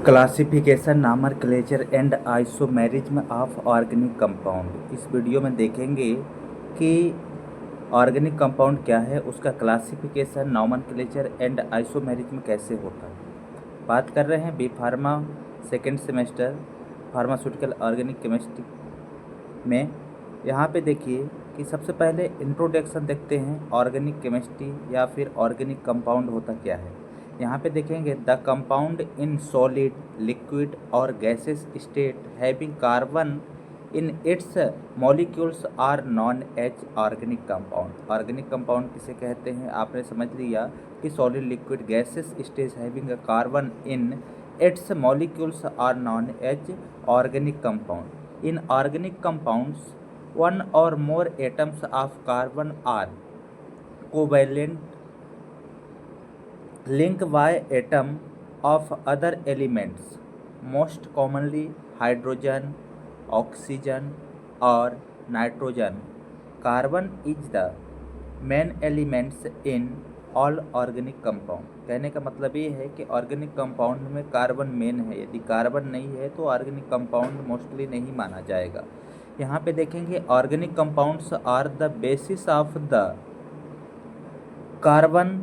Classification nomenclature and isomerism of organic compound. इस video में देखेंगे कि ऑर्गेनिक कंपाउंड क्या है, उसका क्लासिफिकेशन, नॉमेनक्लेचर एंड आइसोमेरिज्म कैसे होता है। बात कर रहे हैं B pharma second semester pharmaceutical organic chemistry में। यहाँ पे देखिए कि सबसे पहले इंट्रोडक्शन देखते हैं ऑर्गेनिक केमिस्ट्री या फिर ऑर्गेनिक कंपाउंड होता क्या है। यहाँ पे देखेंगे the compound in solid, liquid और gases state having carbon in its molecules are known as organic compound. Organic compound किसे कहते हैं आपने समझ लिया कि solid, liquid, gases stage having carbon in its molecules are known as organic compound. In organic compounds, one or more atoms of carbon are covalent linked by atom of other elements, most commonly hydrogen, oxygen or nitrogen. Carbon is the main elements in all organic compound. कहने का मतलब ये है कि organic compound में carbon main है, यदि carbon नहीं है तो ऑर्गेनिक कंपाउंड मोस्टली नहीं माना जाएगा। यहाँ पे देखेंगे organic compounds are the basis of the carbon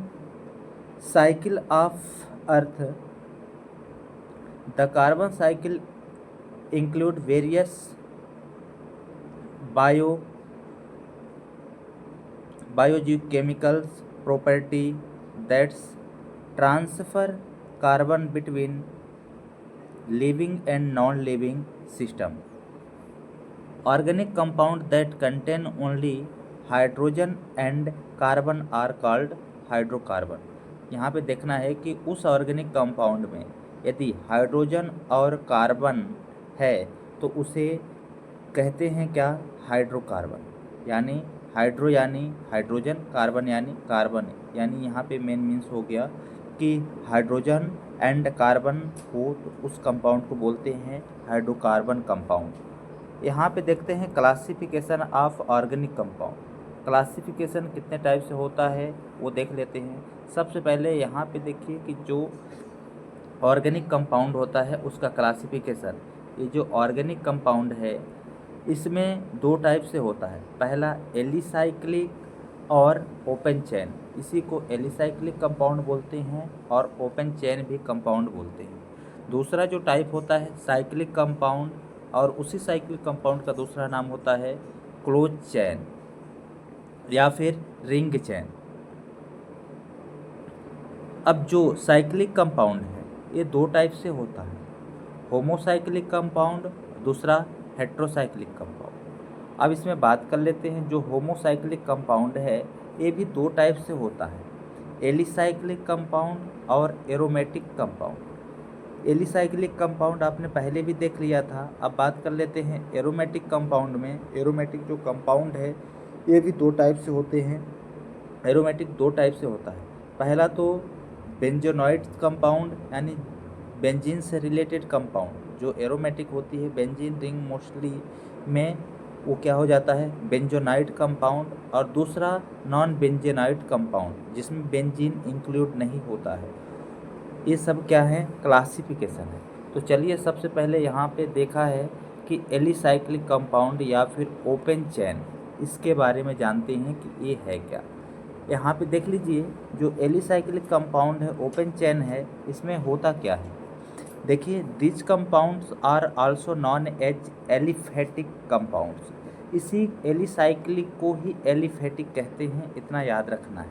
cycle of earth. The carbon cycle include various biogeochemicals property that transfer carbon between living and non-living system. Organic compound that contain only hydrogen and carbon are called hydrocarbon. यहाँ पे देखना है कि उस organic compound में यदि hydrogen और carbon है तो उसे कहते हैं क्या, हाइड्रोकार्बन। यानी हाइड्रो यानी हाइड्रोजन, कार्बन यानी कार्बन, यानी यहाँ पे मेन मीन्स हो गया कि हाइड्रोजन एंड कार्बन हो तो उस कंपाउंड को बोलते हैं हाइड्रोकार्बन कंपाउंड। यहाँ पे देखते हैं classification of organic compound. Classification कितने टाइप से होता है वो देख लेते हैं। सबसे पहले यहाँ पे देखिए कि जो ऑर्गेनिक कंपाउंड होता है उसका क्लासिफिकेशन, ये जो ऑर्गेनिक कंपाउंड है इसमें दो टाइप से होता है। पहला एलिसाइक्लिक और ओपन चेन, इसी को एलिसाइक्लिक कंपाउंड बोलते हैं और ओपन चेन भी कंपाउंड बोलते हैं। दूसरा जो टाइप होता है साइक्लिक कंपाउंड, और उसी साइक्लिक कंपाउंड का दूसरा नाम होता है क्लोज चेन या फिर रिंग चेन। अब जो साइक्लिक कंपाउंड है ये दो टाइप से होता है, होमोसाइक्लिक कंपाउंड, दूसरा हेट्रोसाइक्लिक कंपाउंड। अब इसमें बात कर लेते हैं, जो होमोसाइक्लिक कंपाउंड है ये भी दो टाइप से होता है, एलिसाइक्लिक कंपाउंड और एरोमेटिक कंपाउंड। एलिसाइक्लिक कंपाउंड आपने पहले भी देख लिया था। अब बात कर लेते हैं एरोमेटिक कंपाउंड में। एरोमेटिक जो कंपाउंड है ये भी दो टाइप से होते हैं। एरोमेटिक दो टाइप से होता है, पहला तो बेंजोनॉइड कंपाउंड यानी बेंजीन से रिलेटेड कंपाउंड जो एरोमेटिक होती है, बेंजीन रिंग मोस्टली में वो क्या हो जाता है बेंजोनाइड कंपाउंड, और दूसरा नॉन बेंजेनाइड कंपाउंड जिसमें बेंजीन इंक्लूड नहीं होता है। ये सब क्या है, क्लासिफिकेशन है। तो चलिए सबसे पहले यहाँ पे देखा है कि एलिसाइक्लिक कंपाउंड या फिर ओपन चेन, इसके बारे में जानते हैं कि ये है क्या। यहाँ पे देख लीजिए जो एलिसाइक्लिक कंपाउंड है, ओपन चेन है, इसमें होता क्या है। देखिए this compounds are also known as aliphatic compounds. इसी एलिसाइक्लिक को ही एलिफेटिक कहते हैं, इतना याद रखना है।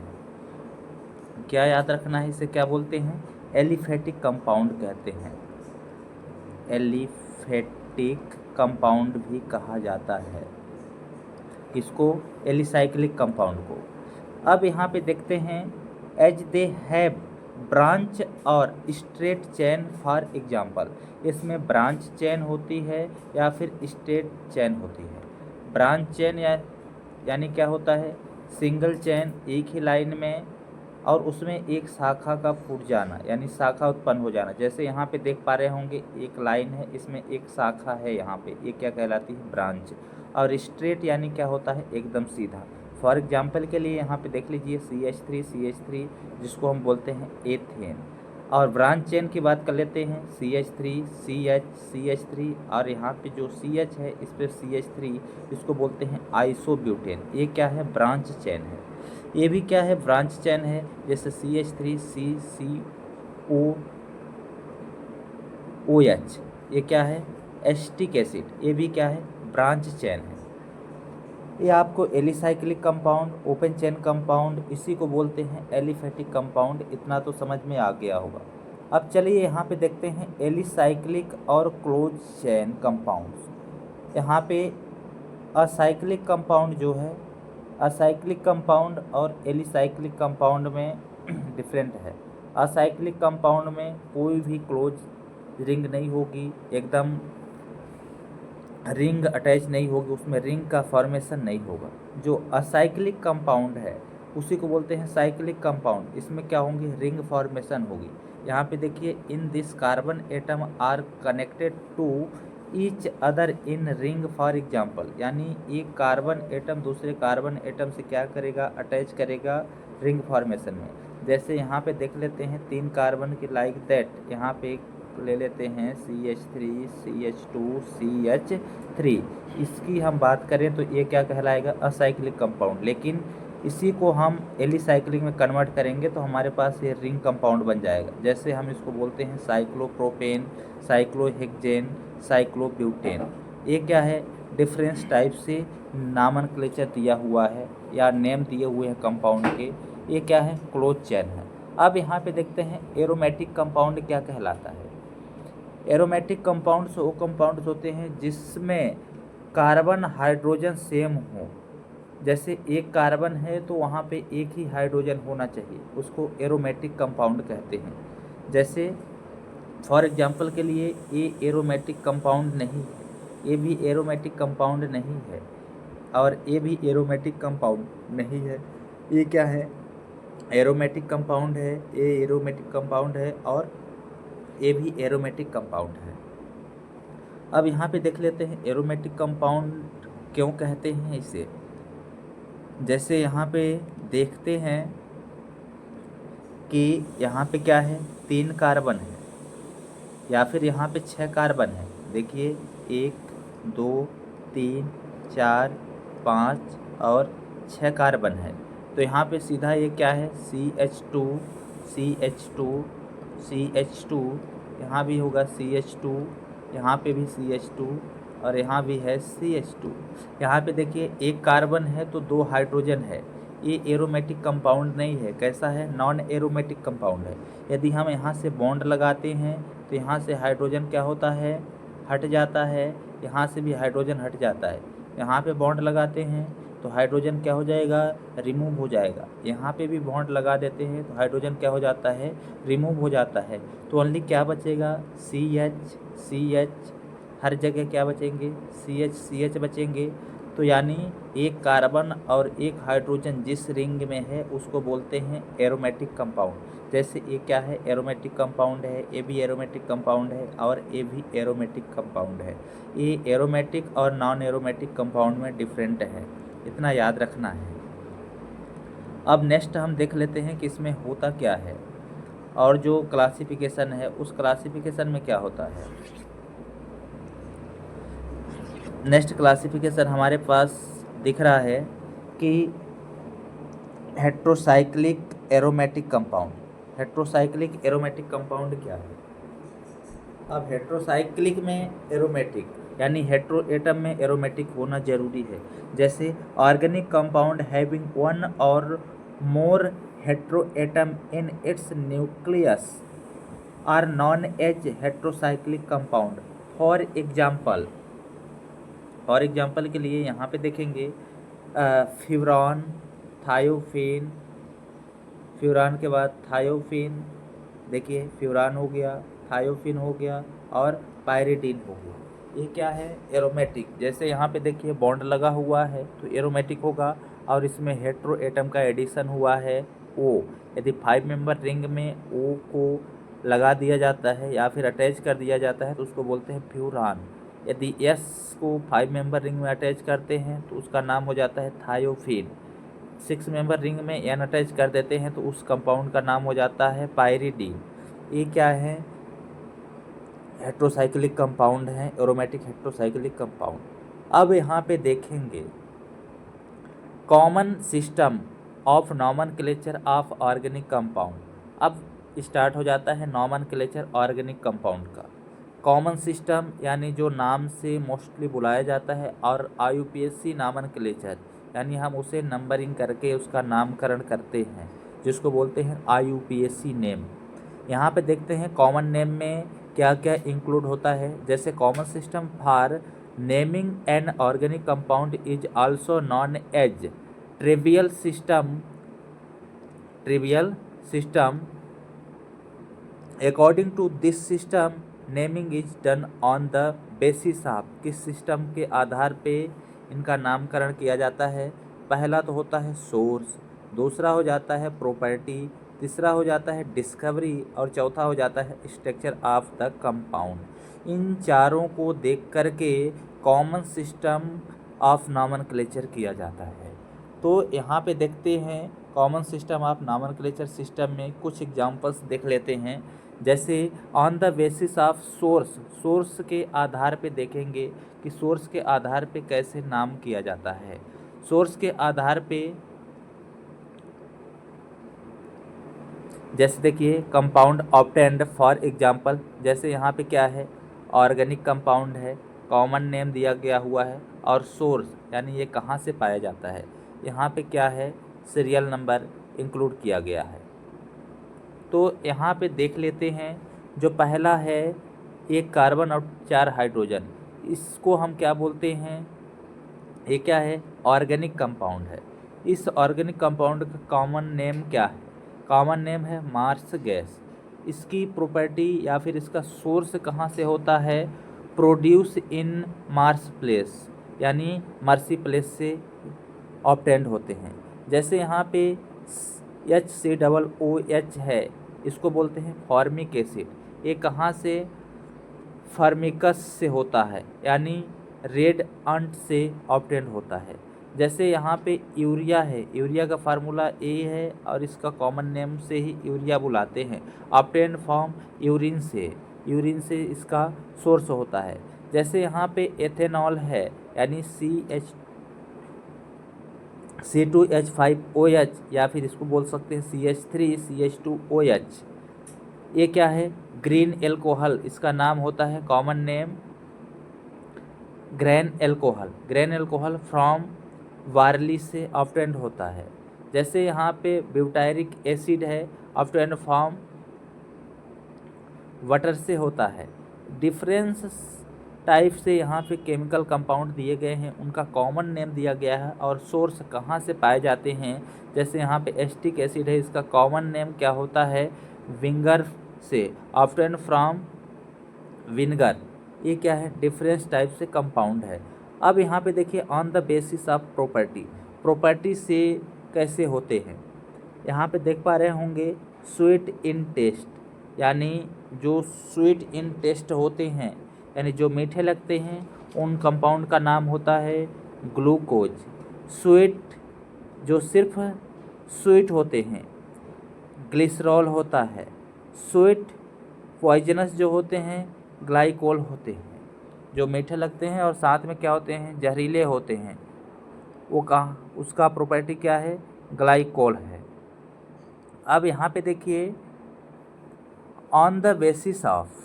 क्या याद रखना है, इसे क्या बोलते हैं, एलिफेटिक कंपाउंड कहते हैं। एलिफेटिक कंपाउंड भी कहा जाता है इसको, एलिसाइक्लिक कंपाउंड को। अब यहाँ पे देखते हैं एज दे हैव ब्रांच और स्ट्रेट चेन फॉर एग्जाम्पल। इसमें ब्रांच चेन होती है या फिर स्ट्रेट चेन होती है। ब्रांच चेन यानी क्या होता है, सिंगल चेन एक ही लाइन में और उसमें एक शाखा का फूट जाना यानी शाखा उत्पन्न हो जाना। जैसे यहाँ पे देख पा रहे होंगे एक लाइन है, इसमें एक शाखा है यहाँ पे, ये क्या कहलाती है, ब्रांच। और स्ट्रेट यानी क्या होता है, एकदम सीधा। फॉर एग्जाम्पल के लिए यहाँ पे देख लीजिए CH3 जिसको हम बोलते हैं एथेन। और ब्रांच चेन की बात कर लेते हैं, CH3 CH और यहाँ पे जो CH है इस पर CH3, इसको बोलते हैं आइसोब्यूटेन। ये क्या है? ब्रांच चेन है। ये भी क्या है? ब्रांच चेन है। जैसे CH3 CCOOH, ये क्या है? Acetic acid. ये भी क्या है? ब्रांच चेन है। ये आपको alicyclic compound, open chain compound, इसी को बोलते हैं एलिफेटिक कंपाउंड। इतना तो समझ में आ गया होगा। अब चलिए यहाँ पे देखते हैं एलिसाइक्लिक और क्लोज चेन कंपाउंड्स। यहाँ पे असाइक्लिक कंपाउंड जो है, असाइक्लिक कंपाउंड और एलिसाइक्लिक कंपाउंड में डिफरेंट है। असाइक्लिक कंपाउंड में कोई भी क्लोज रिंग नहीं होगी, एकदम रिंग अटैच नहीं होगी, उसमें रिंग का फॉर्मेशन नहीं होगा। जो असाइक्लिक कंपाउंड है उसी को बोलते हैं साइक्लिक कंपाउंड। इसमें क्या होंगी? रिंग फॉर्मेशन होगी। यहाँ पे देखिए, in this carbon atom are connected to each other in ring. For example, यानी एक कार्बन एटम दूसरे कार्बन एटम से क्या करेगा? अटैच करेगा रिंग फॉर्मेशन में। जैसे यहाँ पे देख लेते हैं 3 कार्बन की, लाइक दैट। यहाँ पे ले लेते हैं CH3 CH2 CH3। इसकी हम बात करें तो ये क्या कहलाएगा? Acyclic compound. लेकिन इसी को हम एलिसाइक्लिक में कन्वर्ट करेंगे तो हमारे पास ये रिंग कंपाउंड बन जाएगा। जैसे हम इसको बोलते हैं साइक्लोप्रोपेन, साइक्लोहेक्सेन, साइक्लोब्यूटेन। ये क्या है? डिफरेंस टाइप से नामनक्लेचर दिया हुआ है या नेम दिए हुए हैं कंपाउंड के। ये क्या है? क्लोज चेन है। अब यहाँ पे देखते हैं एरोमेटिक कंपाउंड क्या कहलाता है। एरोमेटिक कंपाउंड्स वो कंपाउंड्स होते हैं जिसमें कार्बन हाइड्रोजन सेम हो। जैसे एक कार्बन है तो वहाँ पे एक ही हाइड्रोजन होना चाहिए, उसको एरोमेटिक कंपाउंड कहते हैं। जैसे फॉर एग्जांपल के लिए ये एरोमेटिक कंपाउंड नहीं है, ये भी एरोमेटिक कंपाउंड नहीं है, और ये भी एरोमेटिक कंपाउंड नहीं है। ये क्या है? एरोमेटिक कंपाउंड है। ये एरोमेटिक कंपाउंड है और ये भी एरोमेटिक कंपाउंड है। अब यहाँ पे देख लेते हैं एरोमेटिक कंपाउंड क्यों कहते हैं इसे। जैसे यहाँ पे देखते हैं कि यहाँ पे क्या है? 3 कार्बन है या फिर यहाँ पे 6 कार्बन है। देखिए 1 2 3 4 5 और 6 कार्बन है। तो यहाँ पे सीधा ये क्या है? CH2 CH2 CH2, यहाँ भी होगा CH2, यहाँ पे भी CH2 और यहाँ भी है CH2। यहाँ पे देखिए एक कार्बन है तो 2 हाइड्रोजन है। ये एरोमेटिक कंपाउंड नहीं है। कैसा है? नॉन एरोमेटिक कंपाउंड है। यदि हम यहाँ से बॉन्ड लगाते हैं तो यहाँ से हाइड्रोजन क्या होता है? हट जाता है। यहाँ से भी हाइड्रोजन हट जाता है। यहाँ पे बॉन्ड लगाते हैं तो हाइड्रोजन क्या हो जाएगा? रिमूव हो जाएगा। यहाँ पे भी बॉन्ड लगा देते हैं तो हाइड्रोजन क्या हो जाता है? रिमूव हो जाता है। तो ओनली क्या बचेगा? CH CH, हर जगह क्या बचेंगे? CH CH बचेंगे। तो यानी एक कार्बन और एक हाइड्रोजन जिस रिंग में है उसको बोलते हैं एरोमेटिक कंपाउंड। जैसे ये क्या है? एरोमेटिक कंपाउंड है, ये भी एरोमेटिक कंपाउंड है और ये भी एरोमेटिक कंपाउंड है। ये एरोमेटिक और नॉन एरोमेटिक कंपाउंड में डिफरेंट है, इतना याद रखना है। अब नेक्स्ट हम देख लेते हैं कि इसमें होता क्या है और जो क्लासिफिकेशन है उस क्लासिफिकेशन में क्या होता है। नेक्स्ट क्लासिफिकेशन हमारे पास दिख रहा है कि heterocyclic aromatic compound. Heterocyclic aromatic compound क्या है? अब हेट्रोसाइक्लिक में एरोमेटिक यानी हेट्रो एटम में एरोमेटिक होना जरूरी है। जैसे ऑर्गेनिक कंपाउंड हैविंग 1 और more heteroatom in its nucleus are known as heterocyclic compound. For example के लिए यहाँ पे देखेंगे फ्यूरान, थायोफिन, फ्यूरान के बाद थायोफिन, देखिए फ्यूरान हो गया, थायोफिन हो गया और पायरिडीन हो गया। ये क्या है? एरोमेटिक। जैसे यहाँ पे देखिए बॉन्ड लगा हुआ है तो एरोमेटिक होगा और इसमें हेट्रो एटम का एडिशन हुआ है O। यदि 5 मेंबर रिंग में O को लगा दिया जाता है या फिर अटैच कर दिया जाता है तो उसको बोलते हैं फ्यूरान। यदि S को 5 मेंबर रिंग में अटैच करते हैं तो उसका नाम हो जाता है थायोफिन। 6 मेंबर रिंग में N अटैच कर देते हैं तो उस कंपाउंड का नाम हो जाता है पायरिडीन। ये क्या है, हेट्रोसाइक्लिक कंपाउंड है, एरोमेटिक हेट्रोसाइक्लिक कंपाउंड। अब यहाँ पे देखेंगे common system of nomenclature of organic compound. अब स्टार्ट हो जाता है नॉमेनक्लेचर ऑर्गेनिक कंपाउंड का। कॉमन सिस्टम यानी जो नाम से मोस्टली बुलाया जाता है, और IUPAC नॉमेनक्लेचर यानी हम उसे नंबरिंग करके उसका नामकरण करते हैं, जिसको बोलते हैं IUPAC नेम। यहाँ पे देखते हैं कॉमन नेम में क्या क्या इंक्लूड होता है। जैसे common system for naming an organic compound is also known as trivial system. Trivial system according to this system naming is done on the basis of, किस सिस्टम के आधार पे इनका नामकरण किया जाता है। पहला तो होता है सोर्स, दूसरा हो जाता है प्रॉपर्टी, तीसरा हो जाता है डिस्कवरी, और चौथा हो जाता है स्ट्रक्चर ऑफ द कंपाउंड। इन चारों को देख करके कॉमन सिस्टम ऑफ नॉमेनक्लेचर किया जाता है। तो यहाँ पे देखते हैं common system of nomenclature system में कुछ एग्जांपल्स देख लेते हैं। जैसे on the basis of source, source के आधार पे देखेंगे कि सोर्स के आधार पे कैसे नाम किया जाता है। सोर्स के आधार पे जैसे देखिए कंपाउंड ऑब्टेन्ड, फॉर एग्जांपल जैसे यहाँ पे क्या है, ऑर्गेनिक कंपाउंड है, कॉमन नेम दिया गया हुआ है, और सोर्स यानी ये कहाँ से पाया जाता है, यहाँ पे क्या है, सीरियल नंबर इंक्लूड किया गया है। तो यहाँ पे देख लेते हैं, जो पहला है एक कार्बन और 4 हाइड्रोजन, इसको हम क्या बोलते हैं, ये क्या है, ऑर्गेनिक कंपाउंड है। इस ऑर्गेनिक कंपाउंड का कॉमन नेम क्या है, कॉमन नेम है मार्स गैस। इसकी प्रॉपर्टी या फिर इसका सोर्स कहाँ से होता है, प्रोड्यूस इन मार्स प्लेस यानी मर्सी प्लेस से ऑब्टेंड होते हैं। जैसे यहाँ पे HCOOH है, इसको बोलते हैं फॉर्मिक एसिड। ये कहाँ से, फॉर्मिकस से होता है यानी रेड अंट से ऑब्टेंड होता है। जैसे यहाँ पे यूरिया है, यूरिया का फार्मूला A है और इसका कॉमन नेम से ही यूरिया बुलाते हैं। ऑब्टेंड फ्रॉम यूरिन से, यूरिन से इसका सोर्स होता है। जैसे यहाँ पे एथेनॉल है यानी C2H5OH, या फिर इसको बोल सकते हैं CH3CH2OH। ये क्या है, ग्रीन एल्कोहल, इसका नाम होता है common name grain alcohol. Grain alcohol from Warli से ऑब्टेंड होता है। जैसे यहाँ पे ब्यूटायरिक एसिड है, ऑब्टेंड फ्रॉम वाटर से होता है। डिफरेंस टाइप से यहाँ पे केमिकल कंपाउंड दिए गए हैं, उनका कॉमन नेम दिया गया है और सोर्स कहाँ से पाए जाते हैं। जैसे यहाँ पे एस्टिक एसिड है, इसका कॉमन नेम क्या होता है, विंगर से, ऑब्टेंड फ्रॉम विनेगर। ये क्या है, डिफरेंस टाइप से कंपाउंड है। अब यहाँ पे देखिए on the basis of property, property से कैसे होते हैं। यहाँ पे देख पा रहे होंगे स्वीट इन टेस्ट, यानी जो स्वीट इन टेस्ट होते हैं यानी जो मीठे लगते हैं, उन कंपाउंड का नाम होता है ग्लूकोज। स्वीट जो सिर्फ स्वीट होते हैं, ग्लिसरॉल होता है। स्वीट पॉइजनस जो होते हैं, ग्लाइकोल होते हैं। जो मीठे लगते हैं और साथ में क्या होते हैं, जहरीले होते हैं, वो कहाँ, उसका प्रॉपर्टी क्या है, ग्लाइकोल है। अब यहाँ पे देखिए on the basis of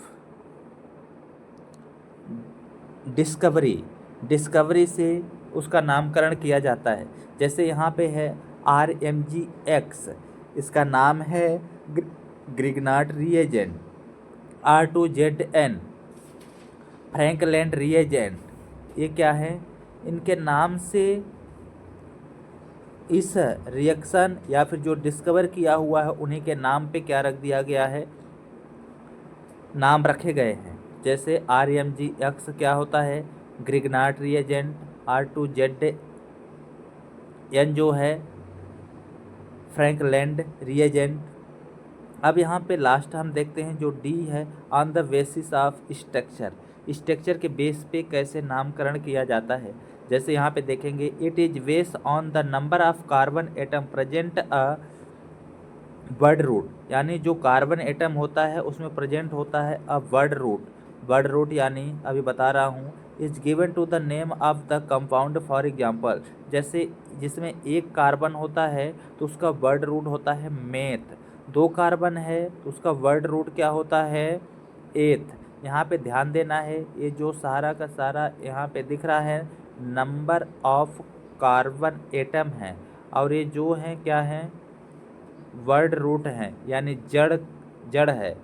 discovery, discovery से उसका नामकरण किया जाता है। जैसे यहाँ पे है RMGX, इसका नाम है Grignard reagent. R2ZN Frankland reagent, ये क्या है, इनके नाम से इस रिएक्शन या फिर जो डिस्कवर किया हुआ है उन्हीं के नाम पे क्या रख दिया गया है, नाम रखे गए हैं। जैसे RMGX क्या होता है, ग्रिग्नार्ड रिएजेंट। R2ZN जो है फ्रैंकलैंड रिएजेंट। अब यहाँ पे लास्ट हम देखते हैं जो D है, on the basis of structure, structure के बेस पे कैसे नामकरण किया जाता है। जैसे यहाँ पे देखेंगे it is based on the number of carbon atom present a word root यानी जो कार्बन एटम होता है उसमें प्रेजेंट होता है a word root. Word root यानी अभी बता रहा हूँ, is given to the name of the compound. For example, जैसे जिसमें एक कार्बन होता है तो उसका वर्ड रूट होता है मेथ। दो कार्बन है तो उसका वर्ड रूट क्या होता है, एथ। यहाँ पे ध्यान देना है, ये जो सारा का सारा यहाँ पे दिख रहा है नंबर ऑफ कार्बन एटम है, और ये जो है क्या है, वर्ड रूट है यानी जड़ जड़ है।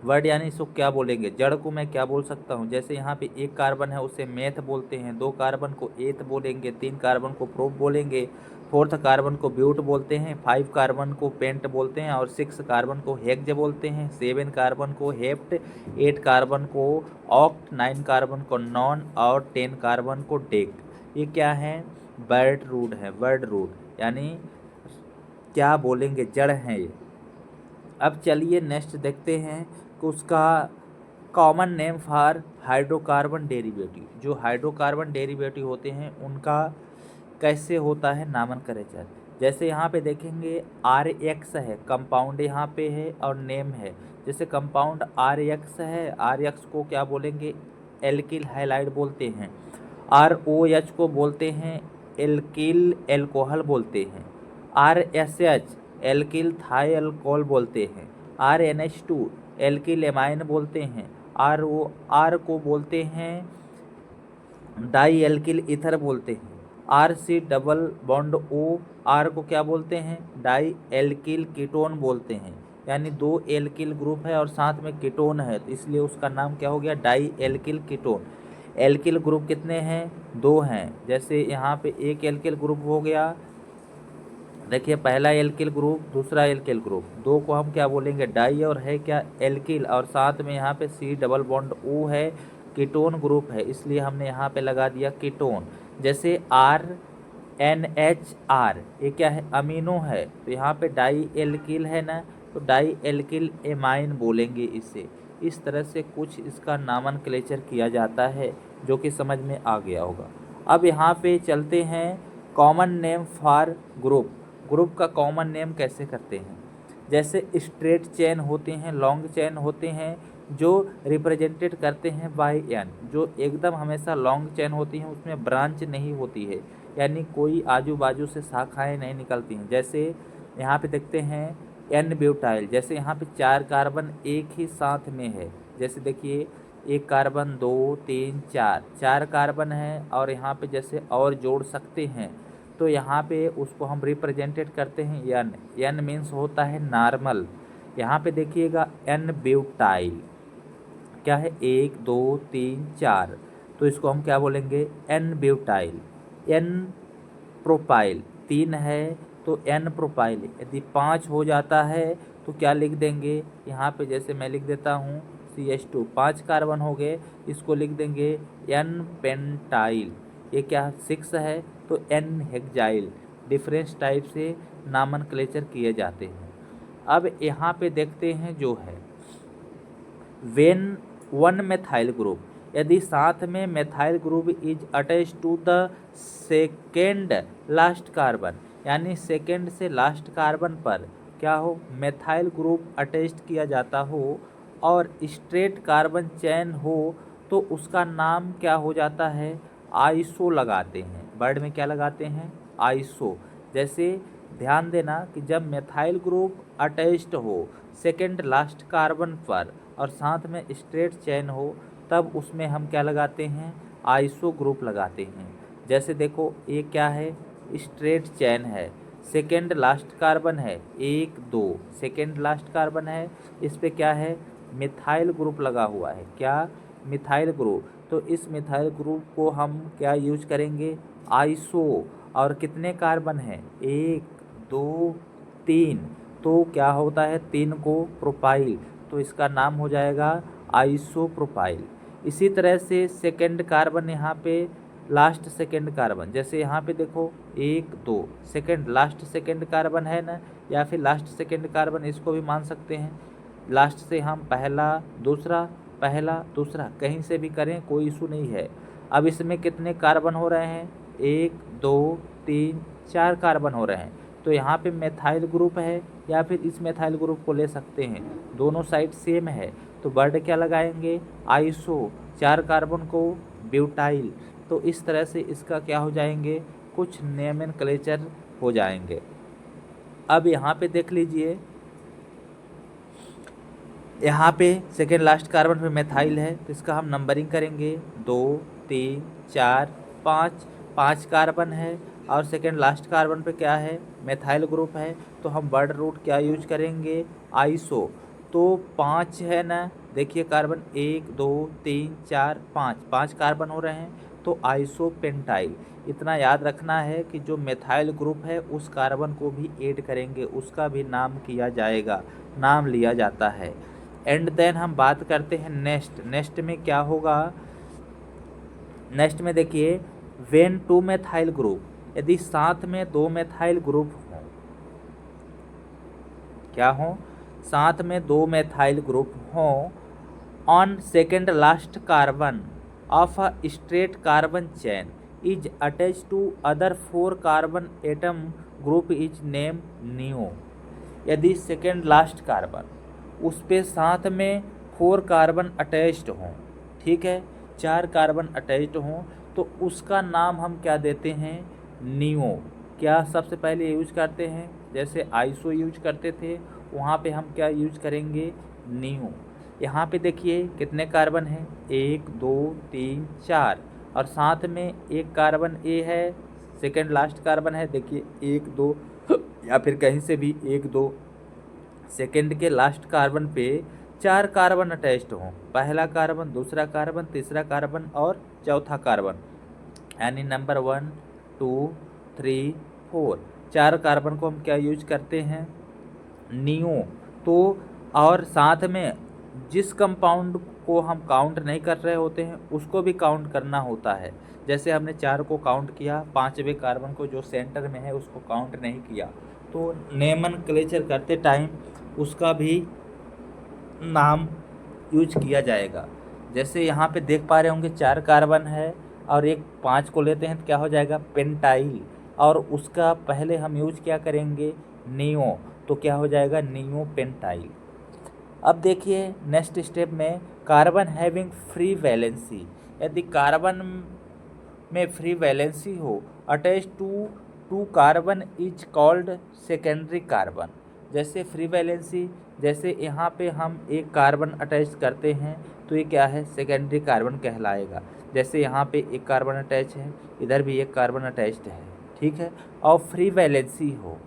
वर्ड यानी इसको क्या बोलेंगे, जड़ को मैं क्या बोल सकता हूँ। जैसे यहाँ पे एक कार्बन है उसे मेथ बोलते हैं, दो कार्बन को एथ बोलेंगे, तीन कार्बन को प्रोप बोलेंगे, फोर्थ कार्बन को ब्यूट बोलते हैं, 5 कार्बन को पेंट बोलते हैं, और 6 कार्बन को हेक्ज बोलते हैं, 7 कार्बन को हेप्ट, 8 कार्बन को ऑक्ट, 9 कार्बन को नॉन, और 10 कार्बन को डेक। ये क्या है, वर्ड रूट है। वर्ड रूट यानी क्या बोलेंगे, जड़ है ये। अब चलिए नेक्स्ट देखते हैं कि उसका common name for hydrocarbon derivative. जो हाइड्रोकार्बन डेरिवेटिव होते हैं उनका कैसे होता है नामकरण। जैसे यहाँ पे देखेंगे RX है, कंपाउंड यहाँ पे है और नेम है। जैसे कंपाउंड RX है, RX को क्या बोलेंगे, एल्किल हैलाइड बोलते हैं। ROH को बोलते हैं एल्किल एल्कोहल बोलते हैं। RSH एल्किल थाई अल्कोहल बोलते हैं। RNH2 एल्किल एमाइन बोलते हैं। ROR को बोलते हैं डाई एल्किल ईथर बोलते हैं। RC double bond O, R को क्या बोलते हैं, डाई एल्किल कीटोन बोलते हैं। यानी दो एल्किल ग्रुप है और साथ में कीटोन है, तो इसलिए उसका नाम क्या हो गया, di alkyl ketone. Alkyl group कितने हैं, दो हैं। जैसे यहाँ पे एक एल्किल ग्रुप हो गया, देखिए पहला एल्किल ग्रुप, दूसरा एल्किल ग्रुप, दो को हम क्या बोलेंगे, डाई, और है क्या, एल्किल, और साथ में यहाँ पे C डबल बॉन्ड O है, कीटोन ग्रुप है, इसलिए हमने यहाँ पे लगा दिया कीटोन। जैसे RNHR ये क्या है, अमीनो है, तो यहाँ पे डाई एल्किल है ना, तो डाई एल्किल एमाइन बोलेंगे इसे। इस तरह से कुछ इसका नामनक्लेचर किया जाता है, जो कि समझ में आ गया होगा। अब यहाँ पे चलते हैं common name for group. Group का कॉमन नेम कैसे करते हैं, जैसे स्ट्रेट चेन होते हैं, लॉन्ग चेन होते हैं, जो रिप्रेजेंटेड करते हैं बाय एन। जो एकदम हमेशा लॉन्ग चेन होती हैं उसमें ब्रांच नहीं होती है, यानी कोई आजू बाजू से शाखाएं नहीं निकलती हैं। जैसे यहाँ पे देखते हैं एन ब्यूटाइल, जैसे यहाँ पे 4 कार्बन एक ही साथ में है। जैसे देखिए एक कार्बन, 2, 3, 4 कार्बन है, और यहाँ पे जैसे और जोड़ सकते हैं, तो यहाँ पे उसको हम रिप्रेजेंटेड करते हैं एन। एन मीन्स होता है नॉर्मल। यहाँ पे देखिएगा एन ब्यूटाइल क्या है, 1, 2, 3, 4, तो इसको हम क्या बोलेंगे, एन ब्यूटाइल। एन प्रोपाइल 3 है तो एन प्रोपाइल। यदि 5 हो जाता है तो क्या लिख देंगे, यहाँ पे जैसे मैं लिख देता हूँ CH2, 5 कार्बन हो गए, इसको लिख देंगे एन पेंटाइल। ये क्या 6 है तो एन हेक्साइल। डिफरेंस टाइप से नामनक्लेचर किए जाते हैं। अब यहाँ पे देखते हैं जो है वेन 1 methyl ग्रुप, यदि साथ में methyl group is attach to the second last carbon, यानी सेकेंड से लास्ट कार्बन पर क्या हो, methyl ग्रुप अटैच किया जाता हो और स्ट्रेट कार्बन चेन हो, तो उसका नाम क्या हो जाता है, आइसो लगाते हैं। वर्ड में क्या लगाते हैं, आइसो। जैसे ध्यान देना कि जब methyl ग्रुप अटैच्ड हो सेकेंड लास्ट कार्बन पर और साथ में स्ट्रेट चेन हो, तब उसमें हम क्या लगाते हैं, आइसो ग्रुप लगाते हैं। जैसे देखो ये क्या है, स्ट्रेट चेन है, सेकेंड लास्ट कार्बन है, 1, 2 सेकेंड लास्ट कार्बन है, इस पे क्या है, मिथाइल ग्रुप लगा हुआ है, क्या, मिथाइल ग्रुप। तो इस मिथाइल ग्रुप को हम क्या यूज करेंगे, आइसो। और कितने कार्बन है, 1, 2, 3, तो क्या होता है, 3 को प्रोपाइल, तो इसका नाम हो जाएगा आइसोप्रोपाइल। इसी तरह से सेकेंड कार्बन यहाँ पे लास्ट सेकेंड कार्बन, जैसे यहाँ पे देखो 1, 2 सेकेंड लास्ट सेकेंड कार्बन है ना, या फिर लास्ट सेकेंड कार्बन इसको भी मान सकते हैं। लास्ट से हम पहला दूसरा, पहला दूसरा कहीं से भी करें, कोई इशू नहीं है। अब इसमें कितने कार्बन हो रहे हैं, 1, 2, 3, 4 कार्बन हो रहे हैं, तो यहाँ पे मेथाइल ग्रुप है, या फिर इस मेथाइल ग्रुप को ले सकते हैं, दोनों साइड सेम है तो वर्ड क्या लगाएंगे, आइसो, 4 कार्बन को ब्यूटाइल। तो इस तरह से इसका क्या हो जाएंगे, कुछ नोमेनक्लेचर हो जाएंगे। अब यहाँ पे देख लीजिए, यहाँ पे सेकेंड लास्ट कार्बन पे मेथाइल है तो इसका हम नंबरिंग करेंगे, 2 3 4 5, 5 कार्बन है और सेकेंड लास्ट कार्बन पे क्या है, मेथाइल ग्रुप है, तो हम वर्ड रूट क्या यूज करेंगे, आइसो। तो 5 है ना, देखिए कार्बन 1 2 3 4 5, 5 कार्बन हो रहे हैं तो आइसोपेंटाइल। इतना याद रखना है कि जो मेथाइल ग्रुप है उस कार्बन को भी ऐड करेंगे, उसका भी नाम किया जाएगा, नाम लिया जाता है। एंड देन हम बात करते हैं नेक्स्ट। नेक्स्ट में क्या होगा, नेक्स्ट में देखिए, वेन 2 मेथाइल ग्रुप, यदि साथ में 2 मेथाइल ग्रुप हों, क्या हो, साथ में 2 मेथाइल ग्रुप हों, on second last carbon of a straight carbon chain is attach to other 4 carbon atom group is name neo. यदि सेकेंड लास्ट कार्बन उस पे साथ में 4 कार्बन अटैच्ड हों, ठीक है, 4 कार्बन अटैच्ड हों, तो उसका नाम हम क्या देते हैं, नियो। क्या सबसे पहले यूज करते हैं, जैसे आइसो यूज करते थे वहाँ पे हम क्या यूज करेंगे, नियो। यहाँ पे देखिए कितने कार्बन हैं, 1 2 3 4 और साथ में एक कार्बन ए है, सेकेंड लास्ट कार्बन है, देखिए 1 2 या फिर कहीं से भी 1 2, सेकेंड के लास्ट कार्बन पे 4 कार्बन अटैच्ड हों, पहला कार्बन, दूसरा कार्बन, तीसरा कार्बन और चौथा कार्बन, यानी नंबर 1 2 3 4, 4 कार्बन को हम क्या यूज करते हैं, नियो। तो और साथ में जिस कंपाउंड को हम काउंट नहीं कर रहे होते हैं उसको भी काउंट करना होता है। जैसे हमने 4 को काउंट किया, 5वें कार्बन को जो सेंटर में है उसको काउंट नहीं किया, तो नोमेनक्लेचर करते टाइम उसका भी नाम यूज किया जाएगा। जैसे यहाँ पे देख पा रहे होंगे 4 कार्बन है और एक 5 को लेते हैं तो क्या हो जाएगा, पेंटाइल, और उसका पहले हम यूज क्या करेंगे, नियो, तो क्या हो जाएगा, नियो पेंटाइल। अब देखिए नेक्स्ट स्टेप में, कार्बन हैविंग फ्री वैलेंसी, यदि कार्बन में फ्री वैलेंसी हो attach to 2 carbon is called secondary carbon. जैसे फ्री वैलेंसी, जैसे यहाँ पे हम एक कार्बन अटैच करते हैं तो ये क्या है, सेकेंडरी कार्बन कहलाएगा। जैसे यहाँ पे एक कार्बन अटैच है, इधर भी एक कार्बन अटैच्ड है, ठीक है, और फ्री वैलेंसी हो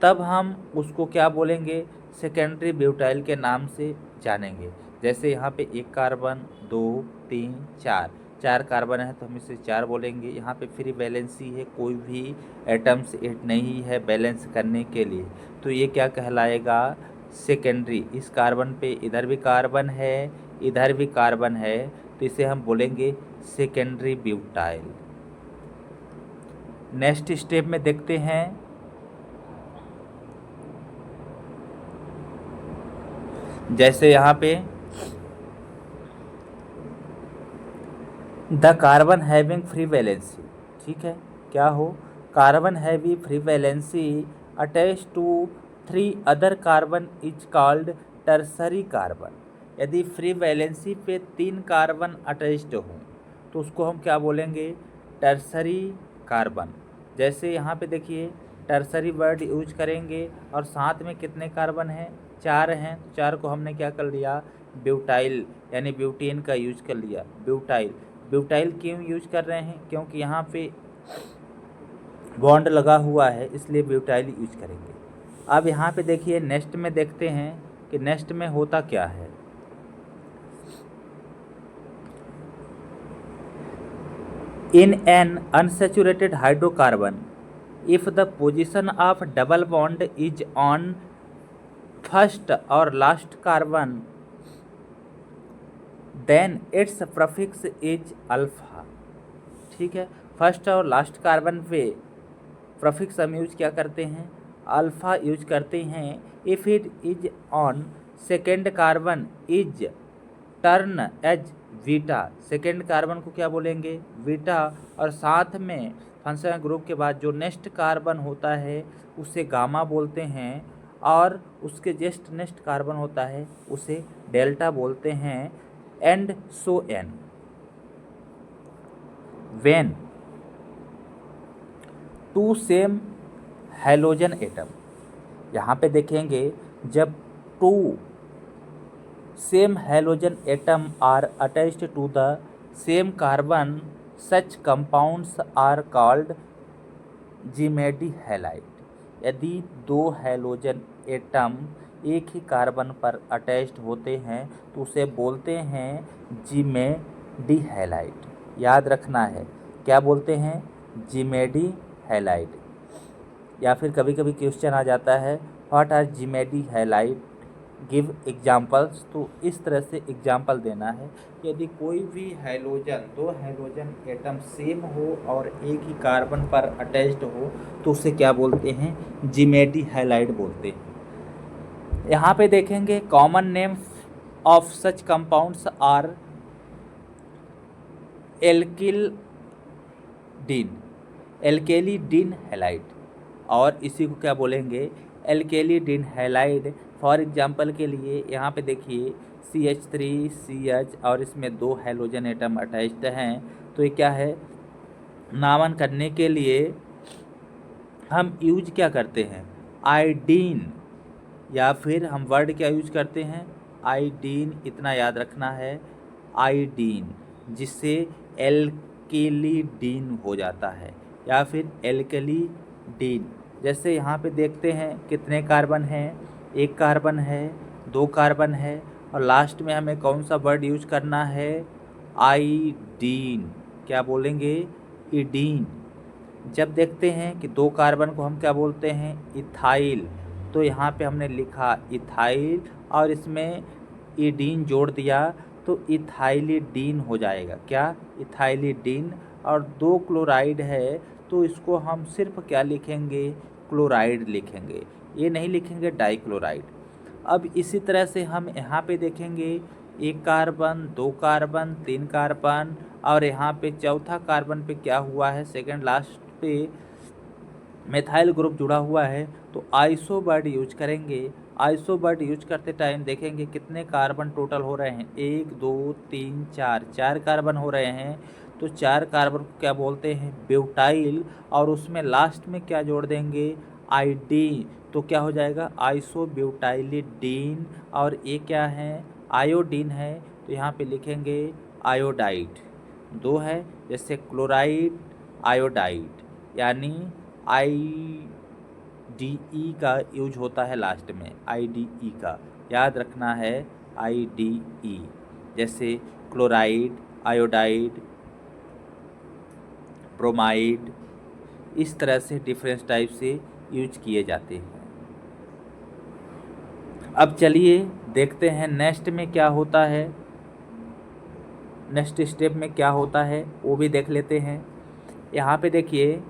तब हम उसको क्या बोलेंगे, सेकेंडरी ब्यूटाइल के नाम से जानेंगे। जैसे यहाँ पे एक कार्बन 2 3 4, 4 कार्बन है तो हम इसे 4 बोलेंगे। यहाँ पे फ्री वैलेंसी है, कोई भी एटम्स ऐड नहीं है बैलेंस करने के लिए, तो ये क्या कहलाएगा, सेकेंडरी। इस कार्बन पे इधर भी कार्बन है, इधर भी कार्बन है, तो इसे हम बोलेंगे सेकेंडरी ब्यूटाइल। नेक्स्ट स्टेप में देखते हैं, जैसे यहाँ पे the carbon having free valency, ठीक है, क्या हो, carbon heavy free valency attach to 3 other carbon is called tertiary carbon. यदि फ्री वैलेंसी पे 3 कार्बन अटैच्ड हों तो उसको हम क्या बोलेंगे, टर्सरी कार्बन। जैसे यहाँ पे देखिए टर्सरी वर्ड यूज करेंगे और साथ में कितने कार्बन हैं, 4 हैं, 4 को हमने क्या कर लिया, ब्यूटाइल यानी ब्यूटेन का यूज कर लिया, ब्यूटाइल। ब्यूटाइल क्यों यूज कर रहे हैं, क्योंकि यहाँ पे बॉन्ड लगा हुआ है इसलिए ब्यूटाइल यूज करेंगे। अब यहाँ पे देखिए नेक्स्ट में देखते हैं कि नेक्स्ट में होता क्या है। In an unsaturated hydrocarbon, if the position of double bond is on first or last carbon, then its prefix is alpha, ठीक है, फर्स्ट और लास्ट कार्बन पे प्रफिक्स हम यूज क्या करते हैं, अल्फा यूज करते हैं। If it is on second carbon is turn as beta, second carbon को क्या बोलेंगे, बीटा, और साथ में फंक्शनल ग्रुप के बाद जो नेक्स्ट कार्बन होता है उसे गामा बोलते हैं, और उसके जस्ट नेक्स्ट कार्बन होता है उसे डेल्टा बोलते हैं, and so on. When two same halogen atom, यहाँ पे देखेंगे जब two same halogen atom are attached to the same carbon, such compounds are called जिमेडी हैलाइड। यदि दो हैलोजन एटम एक ही कार्बन पर अटैच्ड होते हैं तो उसे बोलते हैं जिमेडी हैलाइड। याद रखना है, क्या बोलते हैं? जिमेडी हैलाइड। या फिर कभी कभी क्वेश्चन आ जाता है व्हाट आर जिमेडी हैलाइड, गिव एग्जाम्पल्स। तो इस तरह से एग्जाम्पल देना है। यदि कोई भी हैलोजन, दो हैलोजन एटम सेम हो और एक ही कार्बन पर अटैच्ड हो तो उसे क्या बोलते हैं? जिमेडी हैलाइड बोलते हैं। यहाँ पे देखेंगे common name of such compounds are alkylidene halide, और इसी को क्या बोलेंगे? एल्केलिडीन हैलाइड। फॉर एग्जांपल के लिए यहाँ पे देखिए CH3 CH और इसमें दो हैलोजन एटम अटैच्ड हैं, तो ये क्या है? नामन करने के लिए हम यूज क्या करते हैं? आयोडीन, या फिर हम वर्ड क्या यूज करते हैं? आयोडीन। इतना याद रखना है, आयोडीन, जिससे एल्केलिडीन हो जाता है, या फिर एल्केलिडीन। जैसे यहाँ पे देखते हैं कितने कार्बन हैं? एक कार्बन है, दो कार्बन है, और लास्ट में हमें कौन सा वर्ड यूज करना है? आयोडीन। क्या बोलेंगे? ईडीन। जब देखते हैं कि दो कार्बन को हम क्या बोलते हैं? इथाइल। तो यहाँ पे हमने लिखा इथाइल और इसमें ईडीन जोड़ दिया तो इथाइलिडीन हो जाएगा। क्या? इथाइलिडीन। और दो क्लोराइड है तो इसको हम सिर्फ क्या लिखेंगे? क्लोराइड लिखेंगे, ये नहीं लिखेंगे डाइक्लोराइड। अब इसी तरह से हम यहाँ पे देखेंगे एक कार्बन, दो कार्बन, तीन कार्बन, और यहाँ पे चौथा कार्बन पे क्या हुआ है? सेकंड लास्ट पे मेथाइल ग्रुप जुड़ा हुआ है, तो आइसो वर्ड यूज करेंगे। आइसो वर्ड यूज करते टाइम देखेंगे कितने कार्बन टोटल हो रहे हैं? 1 2 3 4, 4 कार्बन हो रहे हैं। तो 4 कार्बन को क्या बोलते हैं? ब्यूटाइल। और उसमें लास्ट में क्या जोड़ देंगे? आयोडीन। तो क्या हो जाएगा? आइसो ब्यूटाइलिडीन। और ये क्या है? आयोडीन है, तो यहाँ पे लिखेंगे आयोडाइड। दो है, जैसे क्लोराइड, आयोडाइड, यानी IDE का यूज होता है लास्ट में, IDE का याद रखना है, IDE। जैसे क्लोराइड, आयोडाइड, ब्रोमाइड, इस तरह से डिफरेंट टाइप से यूज किए जाते हैं। अब चलिए देखते हैं नेक्स्ट में क्या होता है, नेक्स्ट स्टेप में क्या होता है वो भी देख लेते हैं। यहाँ पे देखिए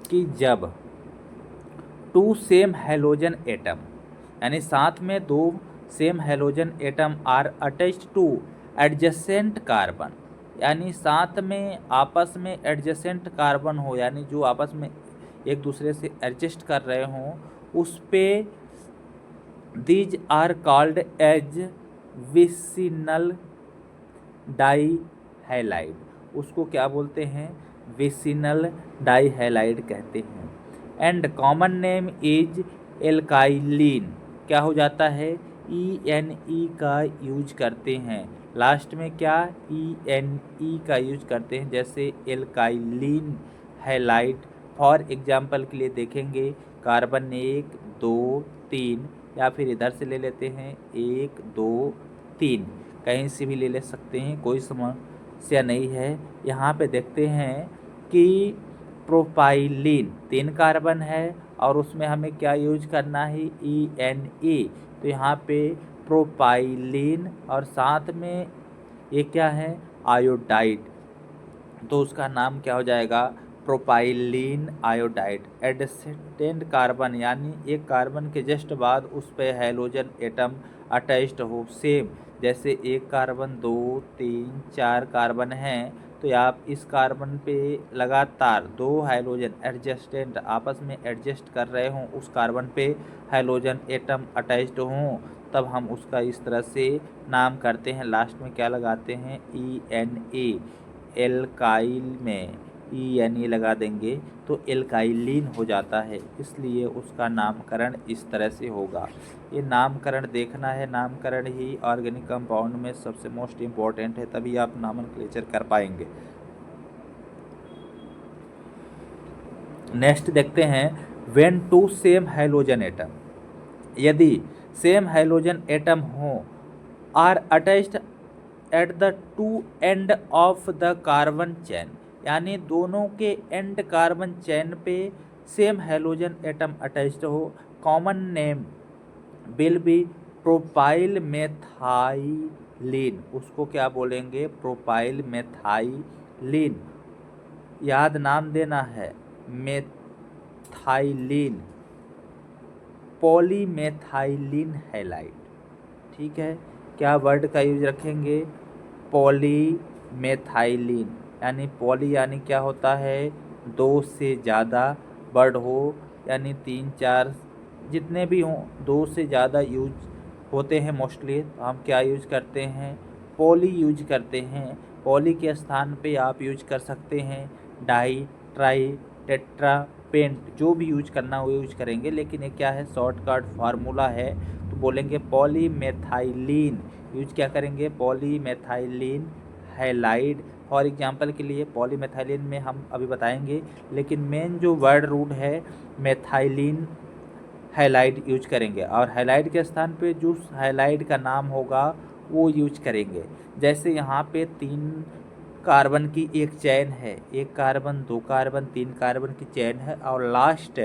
कि जब टू सेम हैलोजन एटम, यानी साथ में दो same halogen atom are attached to adjacent carbon, यानी साथ में आपस में एडजेसेंट कार्बन हो, यानी जो आपस में एक दूसरे से एडजस्ट कर रहे हों, उस पे these are called as vicinal dihalide. उसको क्या बोलते हैं? विसिनल डाइहैलाइड कहते हैं। And common name is alkylene. क्या हो जाता है? ENE का यूज करते हैं। लास्ट में क्या? ENE का यूज करते हैं, जैसे एल्काइलिन हैलाइड। फॉर एग्जाम्पल के लिए देखेंगे कार्बन 1 2 3, या फिर इधर से ले लेते हैं 1 2 3, कहीं से भी ले ले सकते हैं, कोई समस्या नहीं है। यहाँ पे देखते हैं कि प्रोपाइलिन 3 कार्बन है और उसमें हमें क्या यूज करना है? ENE। तो यहाँ पे प्रोपाइलिन और साथ में ये क्या है? आयोडाइड। तो उसका नाम क्या हो जाएगा? Propylene iodide. एडजेसेंट कार्बन, यानी एक कार्बन के जस्ट बाद उस पर हैलोजन एटम अटैच्ड हो, सेम जैसे एक कार्बन 2 3 4 कार्बन हैं, तो आप इस कार्बन पे लगातार 2 हाइड्रोजन एडजस्टेंट आपस में एडजस्ट कर रहे हों, उस कार्बन पे हाइड्रोजन एटम अटैच्ड हों, तब हम उसका इस तरह से नाम करते हैं। लास्ट में क्या लगाते हैं, ENA, एल्काइल में ENA लगा देंगे तो एल्काइलिन हो जाता है, इसलिए उसका नामकरण इस तरह से होगा। ये नामकरण देखना है, नामकरण ही ऑर्गेनिक कंपाउंड में सबसे मोस्ट इम्पॉर्टेंट है, तभी आप नॉमेनक्लेचर कर पाएंगे। नेक्स्ट देखते हैं, when two same hydrogen atom, यदि सेम हाइड्रोजन एटम हो are attached at the two end of the carbon chain, यानी दोनों के एंड कार्बन चेन पे सेम हाइड्रोजन एटम अटैच्ड हो, common name will be propyl methylene. उसको क्या बोलेंगे, प्रोपाइल मेथाइलिन। याद नाम देना है, मेथाइलिन, पॉलीमेथाइलिन हैलाइड। ठीक है, क्या वर्ड का यूज रखेंगे, पॉलीमेथाइलिन, यानी पॉली यानी क्या होता है, 2 से ज़्यादा, वर्ड हो यानी 3 4 जितने भी हों, 2 से ज़्यादा यूज होते हैं मोस्टली, तो हम क्या यूज करते हैं, पॉली यूज करते हैं। पॉली के स्थान पे आप यूज कर सकते हैं डाई, ट्राई, टेट्रा, पेंट, जो भी यूज करना हो यूज करेंगे, लेकिन ये क्या है, शॉर्टकट फार्मूला है, तो बोलेंगे पॉलीमेथाइलिन। यूज क्या करेंगे, पॉलीमेथाइलिन हैलाइड। फॉर एग्जांपल के लिए पॉलीमेथाइलिन में हम अभी बताएंगे, लेकिन मेन जो वर्ड रूट है मेथाइलिन हैलाइड यूज करेंगे, और हैलाइड के स्थान पे जो हैलाइड का नाम होगा वो यूज करेंगे। जैसे यहाँ पे 3 कार्बन की एक चेन है, 1 कार्बन 2 कार्बन 3 कार्बन की चेन है, और लास्ट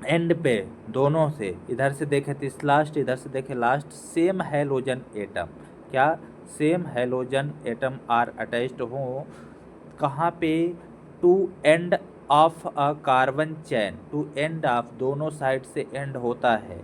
एंड पे दोनों से, इधर से देखें तो इस लास्ट, इधर से देखें लास्ट, सेम हाइड्रोजन एटम, क्या same hydrogen atom are attached हो, कहाँ पे, two end of a carbon chain, two end of दोनों साइड से एंड होता है,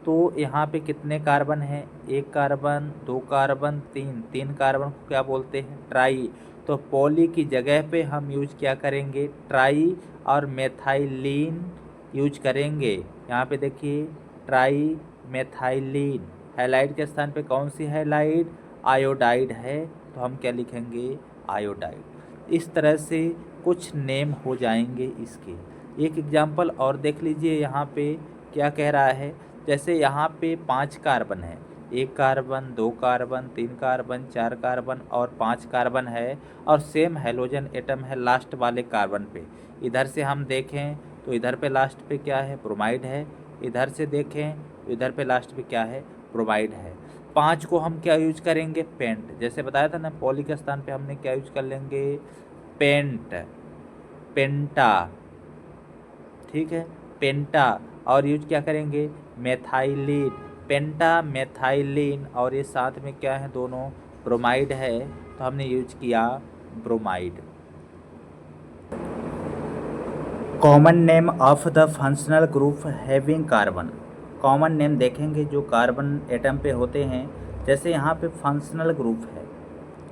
तो यहाँ पे कितने कार्बन हैं, 1 कार्बन 2 कार्बन 3 कार्बन को क्या बोलते हैं, ट्राई। तो पॉली की जगह पे हम यूज क्या करेंगे, ट्राई और मेथाइलिन यूज करेंगे। यहाँ पे देखिए ट्राई मेथाइलिन, हैलाइड के स्थान पे कौन सी हैलाइड, आयोडाइड है, तो हम क्या लिखेंगे, आयोडाइड। इस तरह से कुछ नेम हो जाएंगे इसके। एक एग्जांपल और देख लीजिए, यहाँ पे क्या कह रहा है, जैसे यहाँ पे 5 कार्बन है, 1 कार्बन 2 कार्बन 3 कार्बन 4 कार्बन और 5 कार्बन है, और सेम हाइड्रोजन एटम है लास्ट वाले कार्बन पे। इधर से हम देखें तो इधर पे लास्ट पे क्या है, ब्रोमाइड है, इधर से देखें तो इधर पे लास्ट पे क्या है, ब्रोमाइड है। 5 को हम क्या यूज करेंगे, पेंट, जैसे बताया था ना, पॉली के स्थान पे हमने क्या यूज कर लेंगे, पेंट, पेंटा, ठीक है, पेंटा, और यूज क्या करेंगे, मेथाइलिन, पेंटा मेथाइलिन, और ये साथ में क्या है, दोनों ब्रोमाइड है, तो हमने यूज किया bromide. Common name of the functional group having carbon, common name देखेंगे जो कार्बन एटम पे होते हैं। जैसे यहाँ पे फंक्शनल ग्रुप है,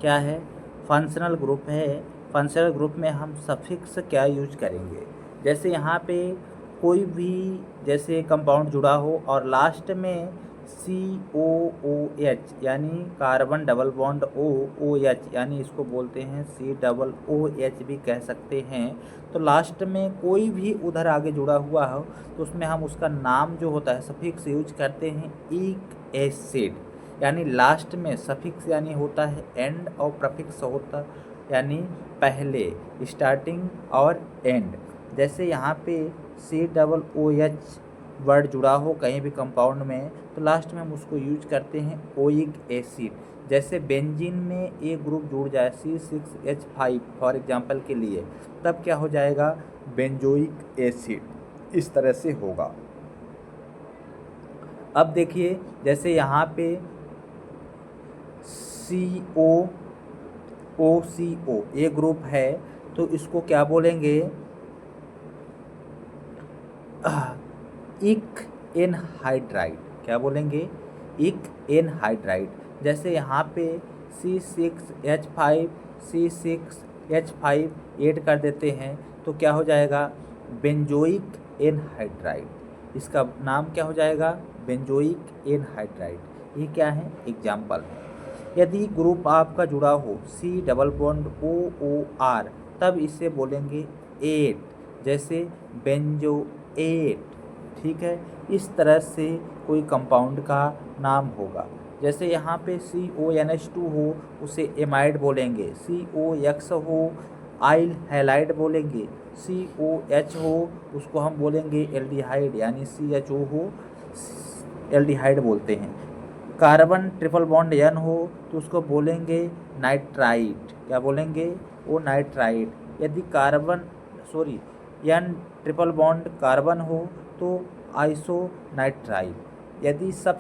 क्या है, फंक्शनल ग्रुप है, फंक्शनल ग्रुप में हम सफिक्स क्या यूज करेंगे, जैसे यहाँ पे कोई भी जैसे कंपाउंड जुड़ा हो और लास्ट में COOH यानी कार्बन डबल बॉन्ड OH, यानी इसको बोलते हैं COOH भी कह सकते हैं, तो लास्ट में कोई भी उधर आगे जुड़ा हुआ हो तो उसमें हम उसका नाम जो होता है सफिक्स यूज करते हैं इक एसिड, यानी लास्ट में सफिक्स यानी होता है एंड, और प्रफिक्स होता यानी पहले, स्टार्टिंग और एंड। जैसे यहाँ पे COOH वर्ड जुड़ा हो कहीं भी कंपाउंड में, तो लास्ट में हम उसको यूज करते हैं ओइक एसिड। जैसे बेंजीन में एक ग्रुप जुड़ जाए C6H5 फॉर एग्जांपल के लिए, तब क्या हो जाएगा, बेंजोइक एसिड, इस तरह से होगा। अब देखिए जैसे यहाँ पे COOCO ये ग्रुप है, तो इसको क्या बोलेंगे, इक एनहाइड्राइड, क्या बोलेंगे, इक एनहाइड्राइड। जैसे यहाँ पे C6H5 C6H5 ऐड कर देते हैं तो क्या हो जाएगा, बेंजोइक एनहाइड्राइड। इसका नाम क्या हो जाएगा, बेंजोइक एनहाइड्राइड। ये क्या है, एग्जाम्पल है। यदि ग्रुप आपका जुड़ा हो C डबल बॉन्ड OOR तब इसे बोलेंगे एट, जैसे बेंजोएट। ठीक है, इस तरह से कोई कंपाउंड का नाम होगा। जैसे यहाँ पे CONH2 हो उसे एमाइड बोलेंगे, COX हो आइल हैलाइड बोलेंगे, COH हो उसको हम बोलेंगे एल्डिहाइड, यानी CHO हो एल्डिहाइड बोलते हैं। कार्बन ट्रिपल बॉन्ड N हो तो उसको बोलेंगे नाइट्राइड, क्या बोलेंगे, वो नाइट्राइड। यदि N ट्रिपल बॉन्ड कार्बन हो तो आइसोनाइट्राइड। यदि सब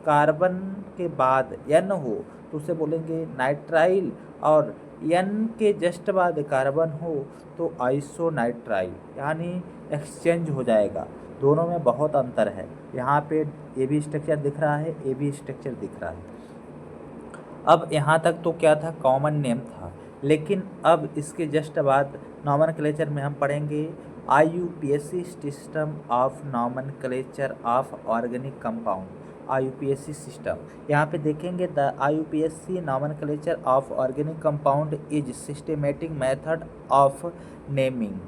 कार्बन के बाद N हो तो उसे बोलेंगे नाइट्राइल, और N के जस्ट बाद कार्बन हो तो आइसोनाइट्राइल, यानी एक्सचेंज हो जाएगा। दोनों में बहुत अंतर है। यहाँ पे ए भी स्ट्रक्चर दिख रहा है, ए भी स्ट्रक्चर दिख रहा है। अब यहाँ तक तो क्या था, कॉमन नेम था, लेकिन अब इसके जस्ट बाद नॉमेनक्लेचर में हम पढ़ेंगे IUPAC system of nomenclature of organic compound, IUPAC system. यहाँ पे देखेंगे the IUPAC nomenclature of organic compound is systematic method of naming